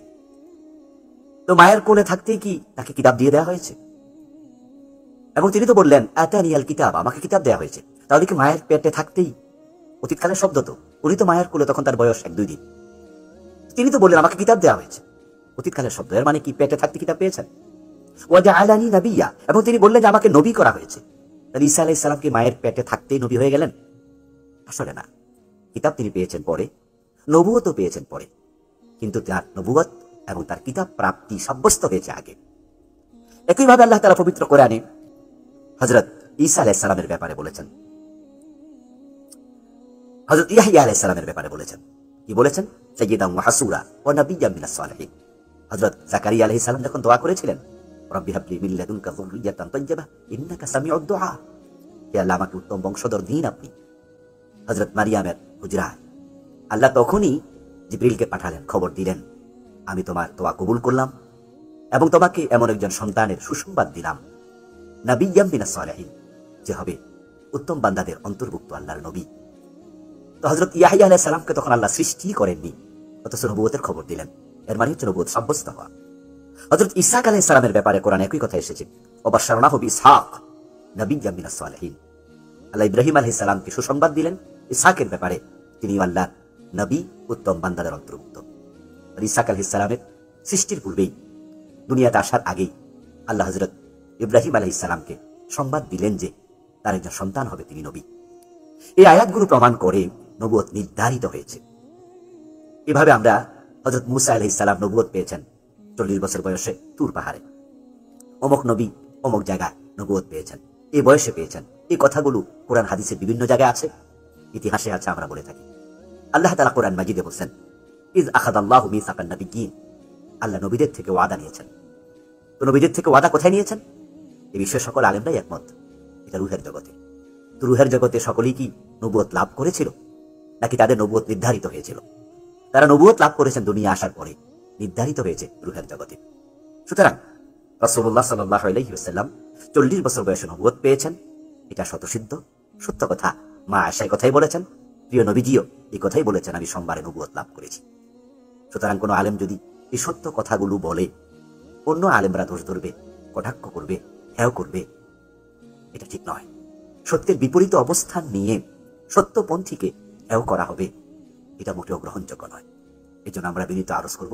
তো মায়ের কোলে থাকতেই কি তাকে কিতাব দিয়ে দেওয়া হয়েছে? এবং তিনি তো বললেন আতানিয়াল কিতাব, আমাকে কিতাব দেওয়া হয়েছে। তাহলে কি মায়ের পেটে থাকতেই? অতীতকালের শব্দ তো, উনি তো মায়ের কোলে তখন তার বয়স 1-2 দিন, তিনি তো বললেন আমাকে কিতাব দেওয়া হয়েছে, অতীতকালের শব্দ। এর মানে কি পেটে থাকতে কিতাব পেয়েছেন? ওয়া জাআলানি নাবিয়্যা, এবং তিনি বললেন যে আমাকে নবী করা হয়েছে। তাহলে ঈসা আলাইহিস সালাম কি মায়ের পেটে থাকতেই নবী হয়ে গেলেন? আসলে না, কিতাব তিনি পেয়েছেন পরে, নবুয়তও পেয়েছেন পরে, কিন্তু তার নবুয়ত এবং তার কিতাব প্রাপ্তি সাব্যস্ত হয়েছে আগে। একইভাবে আল্লাহ তাআলা পবিত্র কোরআনে হযরত ঈসা আলাইহিস সালামের ব্যাপারে বলেছেন, হযরত ইয়াহইয়া আলাইহিস সালামের ব্যাপারে বলেছেন, কি বলেছেন? সাইয়্যিদান ওয়া হাসুরা ওয়া নাবিয়্যাম মিনাস সালিহিন। হযরত জাকারিয়া আলাইহিস সালাম যখন দোয়া করেছিলেন, রব্বি হাবলি মিন লাদুনকা যুররিয়াতান তাইয়্যিবা ইন্নাকা সামিউদ দুআ, হে আল্লাহ আমাকে উত্তম বংশধর দিন আপনি। হযরত মারিয়ামের হুজরায় আল্লাহ তখনই জিবরিলকে পাঠালেন, খবর দিলেন, আমি তোমার দোয়া কবুল করলাম এবং তোমাকে এমন একজন সন্তানের সুসংবাদ দিলাম, নাবিয়্যাম মিনাস সালিহিন, যে হবে উত্তম বান্দাদের অন্তর্ভুক্ত আল্লাহর নবী। তো হযরত ইয়াহইয়া আলাইহিস সালামকে তখন আল্লাহ সৃষ্টি করেননি, অথচ নবুয়তের খবর দিলেন। এর মানে হচ্ছে নবুয়ত সাব্যস্ত হওয়া। হযরত ইসহাক আলাইহিস সালামের ব্যাপারে কোরআনে একই কথা এসেছে, ওয়াবাশশারনাহু বিইসহাক নাবিয়্যাম মিনাস সালিহিন। আল্লাহ ইব্রাহিম আলাইহিস সালামকে সুসংবাদ দিলেন ইসহাকের ব্যাপারে, তিনি আল্লাহর নবী, উত্তম বান্দাদের অন্তর্ভুক্ত। ইসহাক আলাইহিস সালামের সৃষ্টির পূর্বেই, দুনিয়াতে আসার আগেই আল্লাহ হযরত ইব্রাহিম আলাইহিস সালামকে সংবাদ দিলেন যে তার একজন সন্তান হবে, তিনি নবী। এই আয়াতগুলো প্রমাণ করে নবুয়ত নির্ধারিত হয়েছে। এভাবে আমরা হযরত মুসা আলাইহিস সালাম নবুয়ত পেয়েছেন 40 বছর বয়সে তুর পাহাড়ে। অমুক নবী অমুক জায়গায় নবুয়ত পেয়েছেন, এই বয়সে পেয়েছেন। এই কথাগুলো কোরআন হাদিসের বিভিন্ন জায়গায় আছে, ইতিহাসে আছে, আমরা বলে থাকি। আল্লাহ তাআলা কোরআন মাজিদে বলেন, ইয আখাযাল্লাহু মিসাকান নাবিয়্যিন, আল্লাহ নবীদের থেকে ওয়াদা নিয়েছেন। তো নবীদের থেকে ওয়াদা কোথায় নিয়েছেন? এই বিষয়ে সকল আলেমরাই একমত, এটা রূহের জগতে। তো রূহের জগতে সকলেই কি নবুয়ত লাভ করেছিল, নাকি তাদের নবুয়ত নির্ধারিত হয়েছিল? তারা নবুয়ত লাভ করেছেন দুনিয়া আসার পরে, নির্ধারিত হয়েছে রূহের জগতে। সুতরাং রাসূলুল্লাহ সাল্লাল্লাহু আলাইহি ওয়াসাল্লাম 40 বছর বয়সে নবুয়ত পেয়েছেন, এটা শতসিদ্ধ সত্য কথা। মা আয়েশা কথাই বলেছেন, প্রিয় নবীজিও এই কথাই বলেছেন, আমি সোমবারে নবুয়ত লাভ করেছি। সুতরাং কোনো আলেম যদি এই সত্য কথাগুলো বলে, অন্য আলেমরা দোষ ধরবে, কটাক্ষ করবে, হেয় করবে, এটা ঠিক নয়। সত্যের বিপরীত অবস্থান নিয়ে সত্যপন্থীকে হেয় করা হবে, এটা মোটেও গ্রহণযোগ্য নয়। এই জন্য আমরা বিনীত আরজ করব,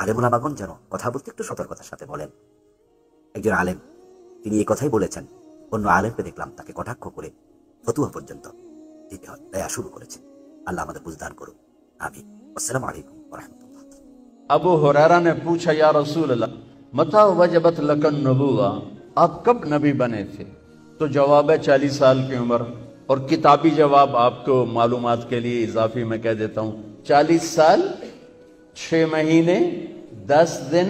আলেমুলামাগণ যেন কথা বলতে একটু সতর্কতার সাথে বলেন। একজন আলেম তিনি এই কথাই বলেছেন, অন্য আলেমকে দেখলাম তাকে কটাক্ষ করে ফতুয়া পর্যন্ত দিতে হয়, দেয়া শুরু করেছেন। আল্লাহ আমাদের বুঝদান করুন, আমিন। আসসালামু আলাইকুম ওয়া রাহমাতুল্লাহ। अबू हुरैरा ने पूछा, या रसूल अल्लाह मता वजबत लकन नबुवा, आप कब नबी बने थे? तो जवाब है 40 साल की उम्र। और किताबी जवाब आपको मालूमात के लिए इजाफी में कह देता हूँ, 40 साल 6 महीने 10 दिन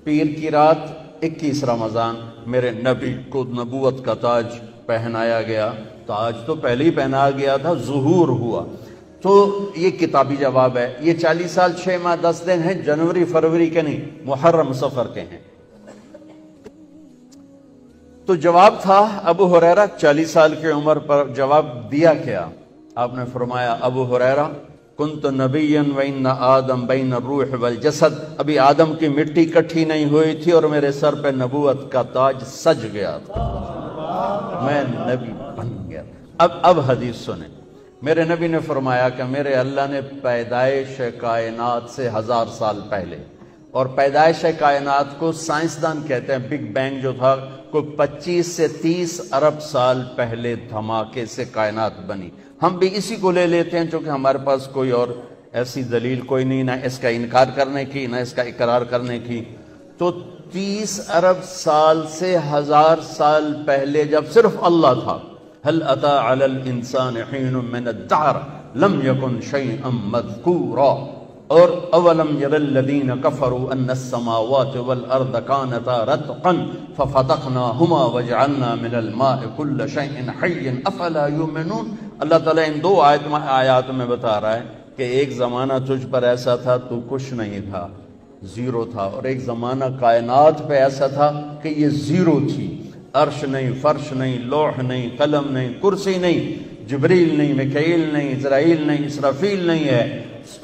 पीर की रात 21 रमजान मेरे नबी को नबूवत का ताज पहनाया गया। ताज तो पहले ही पहनाया गया था, ज़ुहूर हुआ। तो ये किताबी जवाब है। ये 40 साल 6 माह 10 दिन है, जनवरी फरवरी के नहीं, मुहर्रम सफर के हैं। तो जवाब था अबू हुरैरा 40 साल की उम्र पर जवाब दिया क्या? आपने फरमाया, अबू हुरैरा कुंत नबिय्यन व इन्ना आदम बैन रूह वल जसद, अभी आदम की मिट्टी इकट्ठी नहीं हुई थी और मेरे सर पे नबूवत का ताज सज गया था, मैं नबी बन गया। अब हदीस सुने। मेरे नबी ने फरमाया कि मेरे अल्लाह ने पैदाइश कायनात से 1000 साल पहले, और पैदाइश कायनात को साइंसदान कहते हैं, बिग बैंग जो था कोई 25 से 30 अरब साल पहले धमाके से कायनात बनी। हम भी इसी को ले लेते हैं क्योंकि हमारे पास कोई और ऐसी दलील कोई नहीं, ना इसका इनकार करने की ना इसका इकरार करने की। तो 30 अरब साल से 1000 साल पहले जब सिर्फ अल्लाह था, हल अता अलल इंसान हीनुम मिनद्दहर लम यकुन शैअन मज़कूरा, और अवलम यरल्लज़ीन कफ़रू अन्नस्समावाति वल अर्द कानता रत्क़न फ़फ़तक़नाहुमा वजअलना मिनल माइ कुल्ल शैइन हय्यिन अफ़ला युमिनून। अल्लाह ताला इन दो आयात में बता रहा है कि एक ज़माना तुझ पर ऐसा था, तू कुछ नहीं था, ज़ीरो था, और एक ज़माना कायनात पे ऐसा था कि ये ज़ीरो थी, अर्श नहीं, फर्श नहीं, लौह नहीं, कलम नहीं, कुर्सी नहीं, जिब्रील नहीं, मिकाईल नहीं, इज़राइल नहीं, इसराफील नहीं है,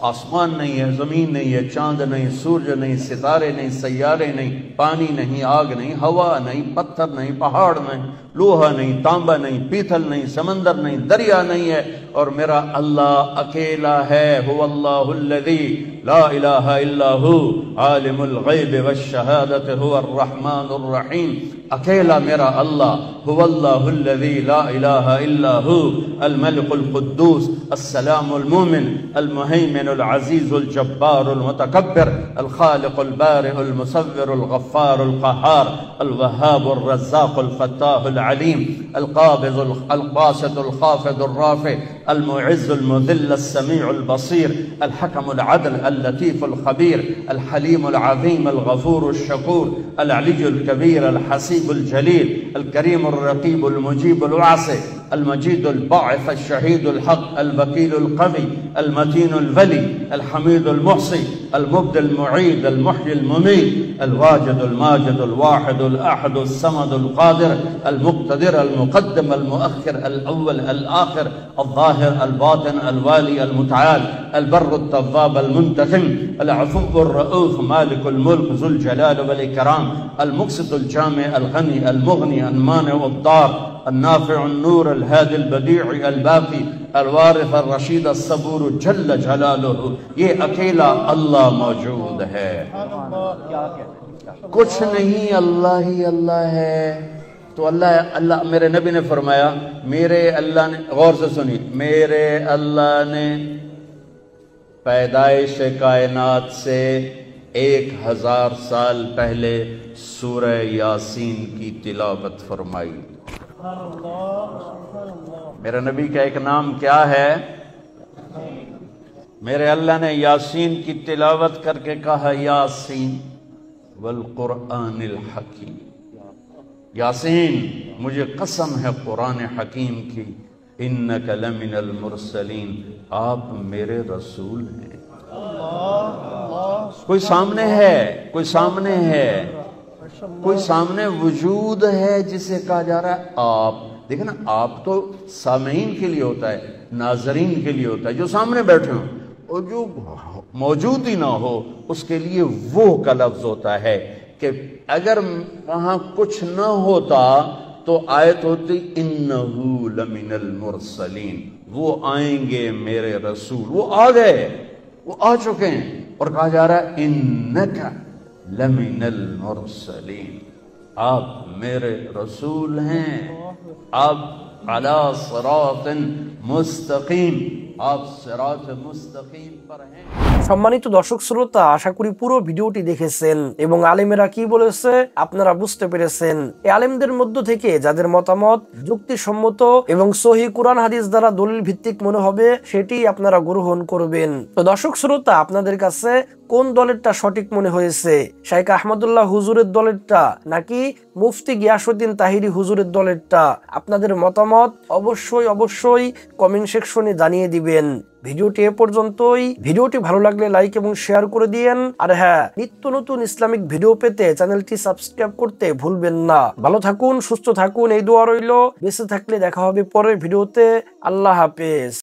आसमान नहीं है, ज़मीन नहीं है, चांद नहीं, सूरज नहीं, सितारे नहीं, सैयारे नहीं, पानी नहीं, आग नहीं, हवा नहीं, पत्थर नहीं, पहाड़ नहीं, लोहा नहीं, तांबा नहीं, पीतल नहीं, समंदर नहीं, दरिया नहीं है, और मेरा अल्लाह अकेला है। हुवल्लाहुल्लज़ी ला इलाहा इल्ला हु आलिमुल गैब वश्शहादत हुवर रहमानुर रहीम। अकेला मेरा अल्लाह, हुवल्लाहुल्लज़ी ला इलाहा इल्ला हु अल मलिकुल कुद्दूस अस्सलामुल मोमिन अल मुहैमिनुल अज़ीज़ुल जब्बारुल मुतकब्बिर अल खालिकुल बारिउल मुसव्विरुल गफ्फारुल क़हार अल वहाबुर रज़्ज़ाक़ुल फ़त्ताहुल अलीम अल क़ाबिज़ुल अल क़ासितुल ख़ाफ़िज़ुर राफ़ि अल मुइज़्ज़ुल मुज़िल्ल अस्समीउल बसीर अल हकमुल अदल अल लतीफ़ुल ख़बीर अल हलीमुल अज़ीम अल गफ़ूरुश शकूर अल अलीयुल कबीर अल हसीबुल जलील अल करीमुर रक़ीबुल मुजीबुल वासिअ अल मजीदुल बाइफ़ अल शहीदुल हक़ अल वकीलुल क़वी अल मतीनुल वली अल हमीदुल मुहसी अल मुब्दिल मुईद अल मुहयिल मुमीत अल वाजिदुल माजिदुल वाहिदुल अहदुल समदुल क़ादिर अल मुक़्तदिर अल मुक़द्दिम अल मुअख्खिर अल अव्वल अल आखिर अल ज़ाहिर अल बातिन अल वाली अल मुतआल अल बर्रुत तव्वाब अल मुंतक़िम अल अफ़ुव्वुर रऊफ़ मालिकुल मुल्क ज़ुल जलाल वल इकराम अल मुक़सितुल जामि अल गनी अल मुग़नी अल मानिउद दार النافع النور الهادي البديع الباقي الوارث الرشيد الصبور جل جلاله। یہ اکیلا اللہ موجود ہے، کچھ نہیں، اللہ ہی اللہ ہے۔ تو اللہ میرے نبی نے فرمایا، میرے اللہ نے، غور سے سنی، میرے اللہ نے پیدائش کائنات سے 1000 سال پہلے سورہ یاسین کی تلاوت فرمائی۔ میرے نبی کا ایک نام کیا ہے؟ میرے اللہ نے یاسین کی تلاوت کر کے کہا، یاسین والقرآن الحکیم، یاسین مجھے قسم ہے قرآن حکیم کی، انک لمن المرسلین، آپ میرے رسول ہیں۔ کوئی سامنے ہے، کوئی سامنے ہے، کوئی سامنے وجود ہے جسے کہا جا رہا ہے آپ۔ دیکھیں نا، آپ تو سامعین کے لیے ہوتا ہے، ناظرین کے لیے ہوتا ہے، جو سامنے بیٹھے ہوں، اور جو موجود ہی نہ ہو اس کے لیے وہ کا لفظ ہوتا ہے۔ कि अगर वहां कुछ न होता तो आयत होती इन्नहू लमिनल मुरसलीन, वो आएंगे मेरे रसूल, वो आ गए, वो आ चुके हैं। और कहा जा रहा है इन्नका लमिनल मुरसलीन, आप मेरे रसूल हैं, आप अला सिरातिन मुस्तकीम, आप सिरात मुस्तकीम पर हैं। সম্মানিত দর্শক শ্রোতা, আশা করি পুরো ভিডিওটি দেখেছেন এবং আলেমেরা কি বলেছে আপনারা বুঝতে পেরেছেন। এই আলেমদের মধ্য থেকে যাদের মতামত যুক্তিসম্মত এবং সহিহ কুরআন হাদিস দ্বারা দলিল ভিত্তিক মনে হবে সেটি আপনারা গ্রহণ করবেন। তো দর্শক শ্রোতা, আপনাদের কাছে কোন দলেরটা সঠিক মনে হয়েছে? শাইখ আহমদুল্লাহ হুজুরের দলেরটা নাকি মুফতি গিয়াসউদ্দিন তাহিরি হুজুরের দলেরটা? আপনাদের মতামত অবশ্যই কমেন্ট সেকশনে জানিয়ে দিবেন। ভিডিওটি এ পর্যন্তই। ভিডিওটি ভালো লাগলে লাইক এবং শেয়ার করে দিয়েন। আর হ্যাঁ, নিত্য নতুন ইসলামিক ভিডিও পেতে চ্যানেলটি সাবস্ক্রাইব করতে ভুলবেন না। ভালো থাকুন, সুস্থ থাকুন, এই দোয়া রইল। বেঁচে থাকলে দেখা হবে পরের ভিডিওতে। আল্লাহ হাফেজ।